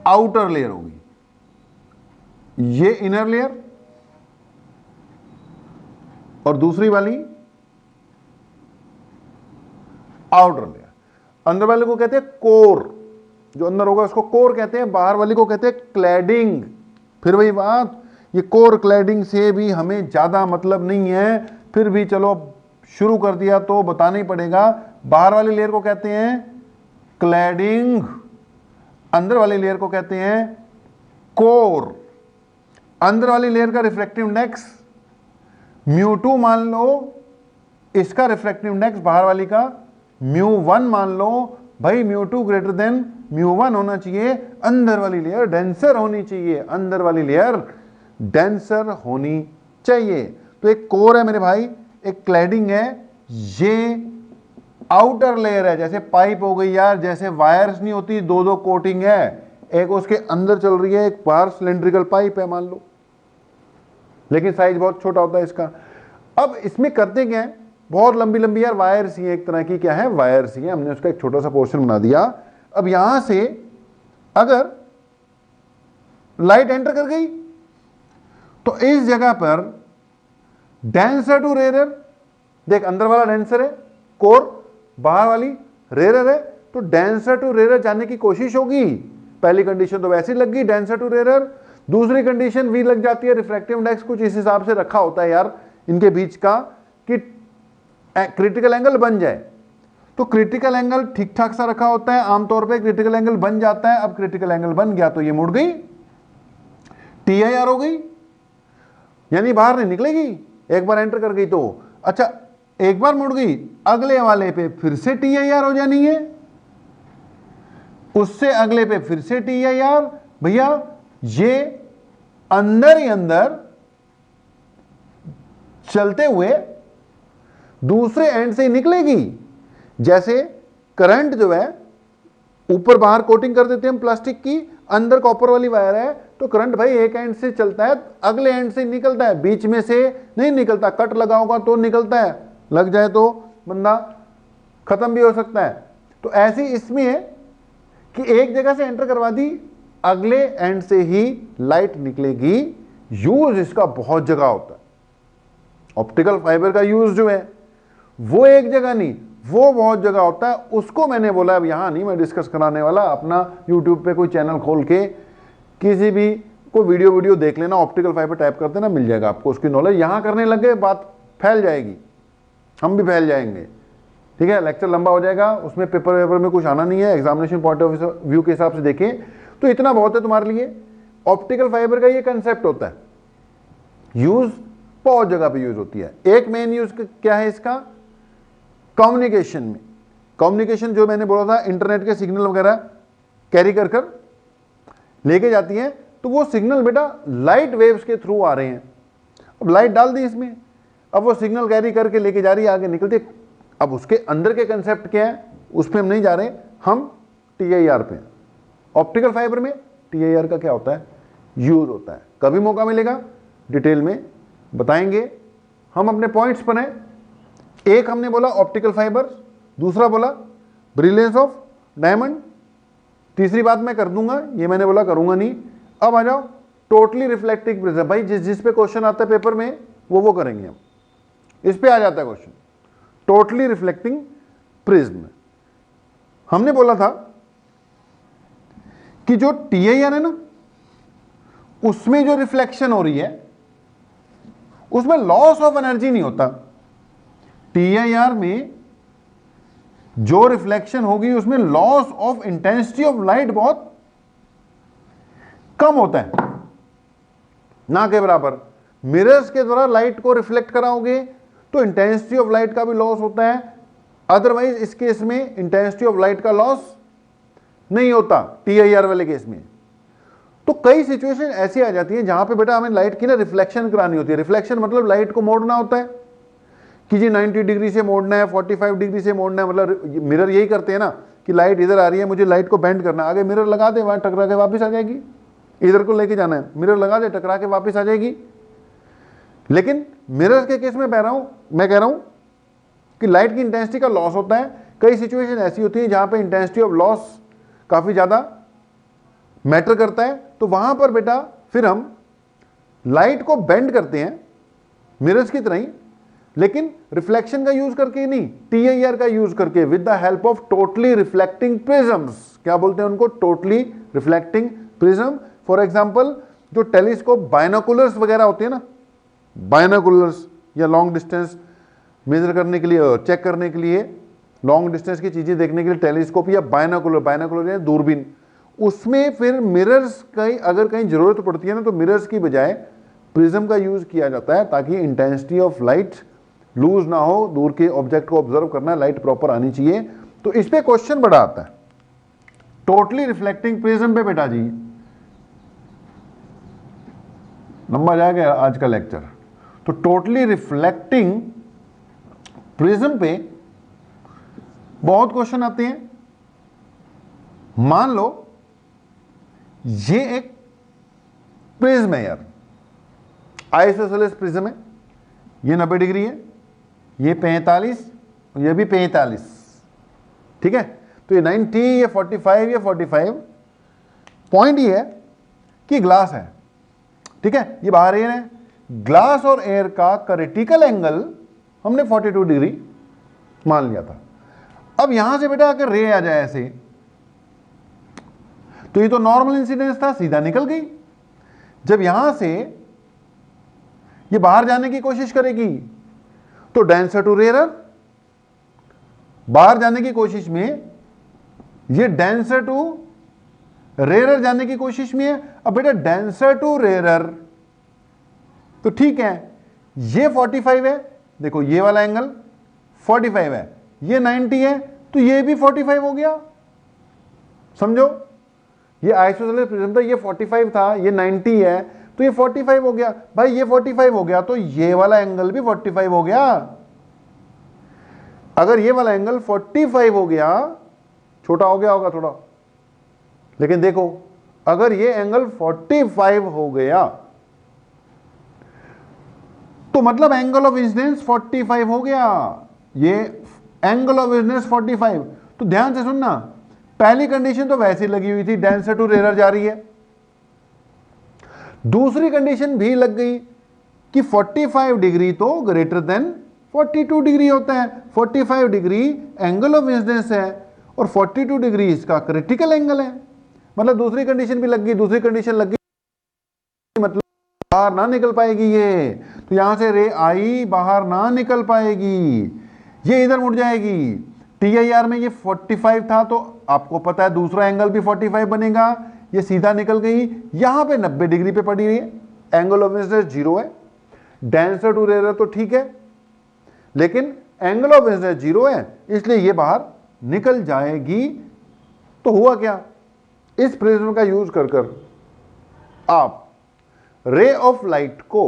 आउटर लेयर होगी। ये इनर लेयर और दूसरी वाली आउटर लेयर। अंदर वाले को कहते हैं कोर, जो अंदर होगा उसको कोर कहते हैं, बाहर वाली को कहते हैं क्लैडिंग। फिर वही बात, ये कोर क्लैडिंग से भी हमें ज्यादा मतलब नहीं है, फिर भी चलो शुरू कर दिया तो बताना ही पड़ेगा। बाहर वाली लेयर को कहते हैं क्लैडिंग, अंदर वाली लेयर को कहते हैं कोर। अंदर वाली लेयर का रिफ्रैक्टिव इंडेक्स μ2 मान लो, इसका रिफ्रैक्टिव इंडेक्स बाहर वाली का μ1 मान लो। भाई μ2 ग्रेटर देन μ1 होना चाहिए, अंदर वाली लेयर डेंसर होनी चाहिए, अंदर वाली लेयर डेंसर होनी चाहिए। तो एक कोर है मेरे भाई, एक क्लैडिंग है, ये आउटर लेयर है, जैसे पाइप हो गई यार, जैसे वायर्स नहीं होती, दो दो कोटिंग है, एक उसके अंदर चल रही है, एक बाहर सिलेंड्रिकल पाइप है मान लो, लेकिन साइज बहुत छोटा होता है इसका। अब इसमें करते क्या है, बहुत लंबी लंबी यार वायर्स ही है, एक तरह की क्या है, वायर्स ही है, हमने उसका एक छोटा सा पोर्शन बना दिया। अब यहां से अगर लाइट एंटर कर गई तो इस जगह पर डेंसर टू रेयर, देख अंदर वाला डेंसर है, कोर बाहर वाली रेयर है, तो डेंसर टू रेयर जाने की कोशिश होगी। पहली कंडीशन तो वैसे ही लग गई, डेंसर टू रेयर। दूसरी कंडीशन वी लग जाती है, रिफ्रैक्टिव इंडेक्स कुछ इस हिसाब से रखा होता है यार इनके बीच का कि क्रिटिकल एंगल बन जाए। तो क्रिटिकल एंगल ठीक ठाक सा रखा होता है, आमतौर पे क्रिटिकल एंगल बन जाता है। अब क्रिटिकल एंगल बन गया तो ये मुड़ गई, TIR हो गई, यानी बाहर नहीं निकलेगी, एक बार एंटर कर गई तो। अच्छा एक बार मुड़ गई, अगले वाले पे फिर से TIR हो जानी है, उससे अगले पे फिर से TIR। भैया ये अंदर ही अंदर चलते हुए दूसरे एंड से निकलेगी। जैसे करंट जो है ऊपर बाहर कोटिंग कर देते हैं हम प्लास्टिक की, अंदर कॉपर वाली वायर है, तो करंट भाई एक एंड से चलता है, अगले एंड से निकलता है, बीच में से नहीं निकलता। कट लगा होगा तो निकलता है, लग जाए तो बंदा खत्म भी हो सकता है। तो ऐसे इसमें है कि एक जगह से एंटर करवा दी, अगले एंड से ही लाइट निकलेगी। यूज इसका बहुत जगह होता है, ऑप्टिकल फाइबर का यूज जो है वो एक जगह नहीं, वो बहुत जगह होता है। उसको मैंने बोला अब यहां नहीं मैं डिस्कस कराने वाला, अपना यूट्यूब पे कोई चैनल खोल के किसी भी कोई वीडियो देख लेना, ऑप्टिकल फाइबर टाइप करते ना, मिल जाएगा आपको उसकी नॉलेज। यहां करने लगे बात फैल जाएगी, हम भी फैल जाएंगे, ठीक है, लेक्चर लंबा हो जाएगा, उसमें पेपर में कुछ आना नहीं है। एग्जामिनेशन पॉइंट ऑफ व्यू के हिसाब से देखें तो इतना बहुत है तुम्हारे लिए। ऑप्टिकल फाइबर का ये कंसेप्ट होता है, यूज बहुत जगह पे यूज होती है। एक मेन यूज क्या है इसका, कम्युनिकेशन में। कम्युनिकेशन जो मैंने बोला था, इंटरनेट के सिग्नल वगैरह कैरी कर कर लेके जाती है, तो वो सिग्नल बेटा लाइट वेव्स के थ्रू आ रहे हैं। अब लाइट डाल दी इसमें, अब वो सिग्नल कैरी करके लेके जा रही है, आगे निकलती है। अब उसके अंदर के कंसेप्ट क्या है उस पर हम नहीं जा रहे, हम TIR पे। ऑप्टिकल फाइबर में TIR का क्या होता है, यूज होता है। कभी मौका मिलेगा डिटेल में बताएंगे। हम अपने पॉइंट्स पर हैं, एक हमने बोला ऑप्टिकल फाइबर, दूसरा बोला ब्रिलियंस ऑफ डायमंड, तीसरी बात मैं कर दूंगा, ये मैंने बोला करूंगा नहीं। अब आ जाओ टोटली रिफ्लेक्टिंग प्रिज्म। भाई जिस पे क्वेश्चन आता है पेपर में वो करेंगे हम, इस पे आ जाता है क्वेश्चन, टोटली रिफ्लेक्टिंग प्रिज्म। हमने बोला था कि जो TIR है ना, उसमें जो रिफ्लेक्शन हो रही है उसमें लॉस ऑफ एनर्जी नहीं होता। TIR में जो रिफ्लेक्शन होगी उसमें loss of intensity of light बहुत कम होता है, ना के बराबर। मिरर्स के द्वारा लाइट को रिफ्लेक्ट कराओगे तो इंटेंसिटी ऑफ लाइट का भी लॉस होता है, अदरवाइज इस केस में इंटेंसिटी ऑफ लाइट का लॉस नहीं होता TIR वाले केस में। तो कई सिचुएशन ऐसी आ जाती है जहां पे बेटा हमें लाइट की ना रिफ्लेक्शन करानी होती है। रिफ्लेक्शन मतलब लाइट को मोड़ना होता है कि जी 90 डिग्री से मोड़ना है, 45 डिग्री से मोड़ना है। मतलब मिरर यही करते हैं ना कि लाइट इधर आ रही है, मुझे लाइट को बेंड करना है, आगे मिरर लगा दे, वहां टकरा के वापस आ जाएगी, इधर को लेके जाना है, मिरर लगा दे, टकरा के वापस आ जाएगी। लेकिन मिरर के केस में मैं कह रहा हूं कि लाइट की इंटेंसिटी का लॉस होता है। कई सिचुएशन ऐसी होती है जहां पे इंटेंसिटी ऑफ लॉस काफी ज्यादा मैटर करता है, तो वहां पर बेटा फिर हम लाइट को बेंड करते हैं मिरर्स की तरह ही, लेकिन रिफ्लेक्शन का यूज करके नहीं, TIR का यूज करके, with the help of totally reflecting prisms. क्या बोलते हैं उनको, totally reflecting prism. For example जो टेलीस्कोप बायनोकुलर्स वगैरह होते हैं ना, बायनोकुलर्स या लॉन्ग डिस्टेंस मेजर करने के लिए, चेक करने के लिए, लॉन्ग डिस्टेंस की चीजें देखने के लिए टेलीस्कोप या बायनोकुलर या दूरबीन, उसमें फिर मिरर्स का अगर कहीं जरूरत पड़ती है ना, तो मिरर्स की बजाय प्रिज्म का यूज किया जाता है ताकि इंटेंसिटी ऑफ लाइट लूज ना हो। दूर के ऑब्जेक्ट को ऑब्जर्व करना है, लाइट प्रॉपर आनी चाहिए। तो इस पे क्वेश्चन बड़ा आता है टोटली रिफ्लेक्टिंग प्रिज्म पे। बेटा जी लंबा जाएगा आज का लेक्चर। तो टोटली रिफ्लेक्टिंग प्रिज्म पे बहुत क्वेश्चन आते हैं। मान लो ये एक प्रिज्म है यार, आइसोसेलेस प्रिज्म है, ये 90 डिग्री है, ये 45, ये भी 45, ठीक है। तो ये 90, ये 45, ये 45। पॉइंट ये है कि ग्लास है, ठीक है, ये बाहर एयर है। ग्लास और एयर का क्रिटिकल एंगल हमने 42 डिग्री मान लिया था। अब यहां से बेटा अगर रे आ जाए ऐसे, तो ये तो नॉर्मल इंसिडेंस था, सीधा निकल गई। जब यहां से ये बाहर जाने की कोशिश करेगी तो डेंसर टू रेयरर, बाहर जाने की कोशिश में ये डेंसर टू रेयरर जाने की कोशिश में है। अब बेटा डेंसर टू रेयरर तो ठीक है, ये 45 है, देखो ये वाला एंगल 45 है, ये 90 है, तो ये भी 45 हो गया। समझो, ये आइसोसेलेस प्रिज्म था, ये 45 था, ये 90 है, तो ये 45 हो गया। भाई ये 45 हो गया तो ये वाला एंगल भी 45 हो गया। अगर ये वाला एंगल 45 हो गया, छोटा हो गया होगा थोड़ा, लेकिन देखो अगर ये एंगल 45 हो गया तो मतलब एंगल ऑफ इंसिडेंस 45 हो गया। ये एंगल ऑफ इंसिडेंस 45। तो ध्यान से सुनना, पहली कंडीशन तो वैसे लगी हुई थी, डेंसर टू रेयरर जा रही है। दूसरी कंडीशन भी लग गई कि 45 डिग्री तो ग्रेटर देन 42 डिग्री होता है। 45 डिग्री एंगल ऑफ इंसिडेंस है और 42 डिग्री इसका क्रिटिकल एंगल है। मतलब दूसरी कंडीशन भी लग गई। दूसरी कंडीशन लग गई मतलब बाहर ना निकल पाएगी ये, तो यहां से रे आई बाहर ना निकल पाएगी, ये इधर मुड़ जाएगी। TIR में ये 45 था तो आपको पता है दूसरा एंगल भी 45 बनेगा, ये सीधा निकल गई, यहां पे 90 डिग्री पे पड़ी हुई है, एंगल ऑफ इंसिडेंस 0 है। डेंसर टू रेयरर तो ठीक है, लेकिन एंगल ऑफ इंसिडेंस 0 है, इसलिए ये बाहर निकल जाएगी। तो हुआ क्या, इस प्रिज्म का यूज कर आप रे ऑफ लाइट को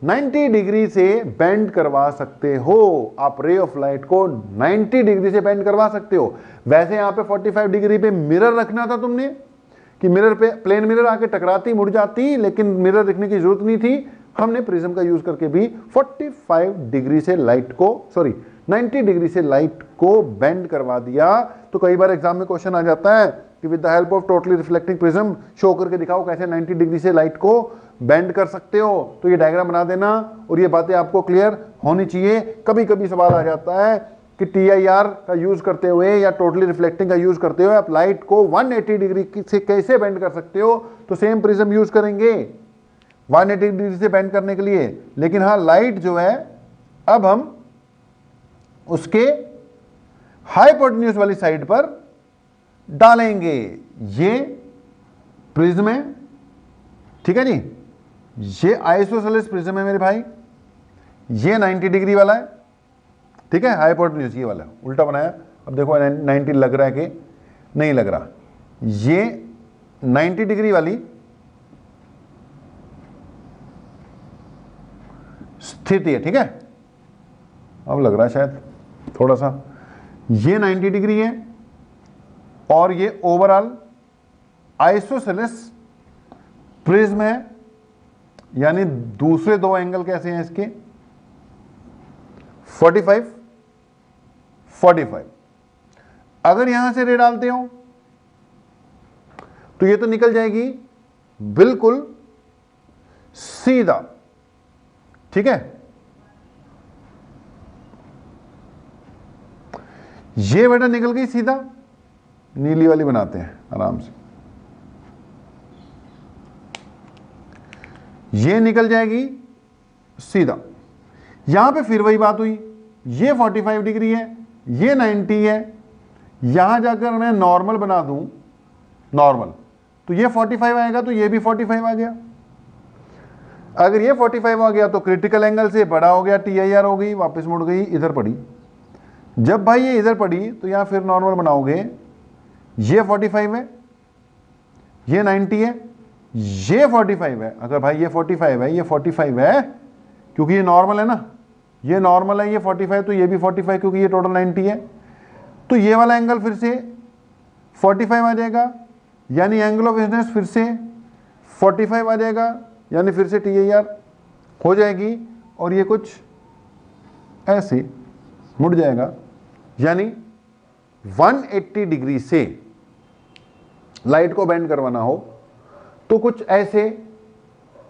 90 डिग्री से बेंड करवा सकते हो। आप रे ऑफ लाइट को 90 डिग्री से बेंड करवा सकते हो। वैसे यहां पे 45 डिग्री पे मिरर रखना था तुमने कि मिरर पे प्लेन मिरर आके टकराती मुड़ जाती, लेकिन मिरर रखने की जरूरत नहीं थी। हमने प्रिज्म का यूज करके भी 45 डिग्री से लाइट को 90 डिग्री से लाइट को बेंड करवा दिया। तो कई बार एग्जाम में क्वेश्चन आ जाता है कि with the help of totally reflecting prism show करके दिखाओ कैसे 90 डिग्री से लाइट को बेंड कर सकते हो। तो ये डायग्राम बना देना और ये बातें आपको क्लियर होनी चाहिए। कभी कभी सवाल आ जाता है कि TIR का यूज करते हुए या टोटली रिफ्लेक्टिंग का यूज करते हुए आप लाइट को 180 डिग्री से कैसे बेंड कर सकते हो। तो सेम प्रिज्म यूज करेंगे 180 डिग्री से बेंड करने के लिए, लेकिन हाँ लाइट जो है अब हम उसके हाइपोटेन्यूज वाली साइड पर डालेंगे। ये प्रिज्म है, ठीक है जी, ये आइसोसेलेस प्रिज्म है मेरे भाई, ये 90 डिग्री वाला है, ठीक है, हाइपोटेन्यूज ये वाला उल्टा बनाया। अब देखो 90 लग रहा है कि नहीं लग रहा। ये 90 डिग्री वाली स्थिति है, ठीक है, अब लग रहा है शायद थोड़ा सा। ये 90 डिग्री है और ये ओवरऑल आइसोसेलेस प्रिज्म है, यानी दूसरे दो एंगल कैसे हैं इसके 45 45। अगर यहां से रे डालते हो तो ये तो निकल जाएगी बिल्कुल सीधा, ठीक है। ये बेटा निकल गई सीधा, नीली वाली बनाते हैं आराम से, ये निकल जाएगी सीधा। यहां पे फिर वही बात हुई, ये 45 डिग्री है, ये 90 है, यहां जाकर मैं नॉर्मल बना दूं नॉर्मल, तो ये 45 आएगा, तो ये भी 45 आ गया। अगर ये 45 आ गया तो क्रिटिकल एंगल से बड़ा हो गया, TIR हो गई, वापस मुड़ गई, इधर पड़ी। जब भाई ये इधर पड़ी तो यहां फिर नॉर्मल बनाओगे, ये 45 है, ये 90 है, ये 45 है। अगर भाई ये 45 है, ये 45 है, क्योंकि ये नॉर्मल है ना, ये नॉर्मल है, ये 45, तो ये भी 45 क्योंकि ये टोटल 90 है। तो ये वाला एंगल फिर से 45 आ जाएगा, यानी एंगल ऑफ इंसिडेंस फिर से 45 आ जाएगा, यानी फिर से TIR हो जाएगी, और ये कुछ ऐसे मुड़ जाएगा, यानी 180 डिग्री से लाइट को बेंड करवाना हो तो कुछ ऐसे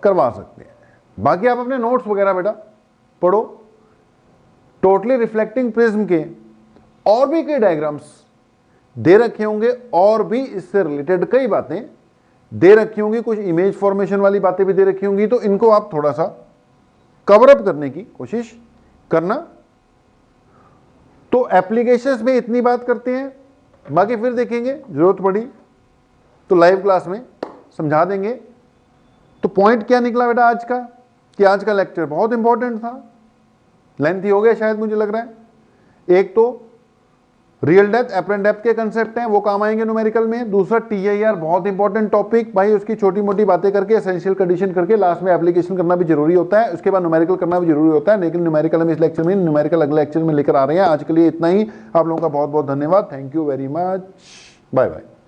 करवा सकते हैं। बाकी आप अपने नोट्स वगैरह बेटा पढ़ो। टोटली रिफ्लेक्टिंग प्रिज्म के और भी कई डायग्राम्स दे रखे होंगे, और भी इससे रिलेटेड कई बातें दे रखी होंगी, कुछ इमेज फॉर्मेशन वाली बातें भी दे रखी होंगी, तो इनको आप थोड़ा सा कवर अप करने की कोशिश करना। तो एप्लीकेशंस में इतनी बात करते हैं, बाकी फिर देखेंगे, जरूरत पड़ी तो लाइव क्लास में समझा देंगे। तो पॉइंट क्या निकला बेटा आज का, कि आज का लेक्चर बहुत इंपॉर्टेंट था, लेंथी हो गया शायद मुझे लग रहा है। एक तो रियल डेप्थ एपरेंट डेप्थ के कंसेप्ट हैं, वो काम आएंगे न्यूमेरिकल में। दूसरा TIR बहुत इंपॉर्टेंट टॉपिक, भाई उसकी छोटी मोटी बातें करके एसेंशियल कंडीशन करके लास्ट में एप्लीकेशन करना भी जरूरी होता है, उसके बाद न्यूमेरिकल करना भी जरूरी होता है। लेकिन न्यूमेरिकल हम इस लेक्चर में, न्यूमेरिकल अगले लेक्चर में लेकर आ रहे हैं। आज के लिए इतना ही, आप लोगों का बहुत बहुत धन्यवाद, thank you very much, bye bye.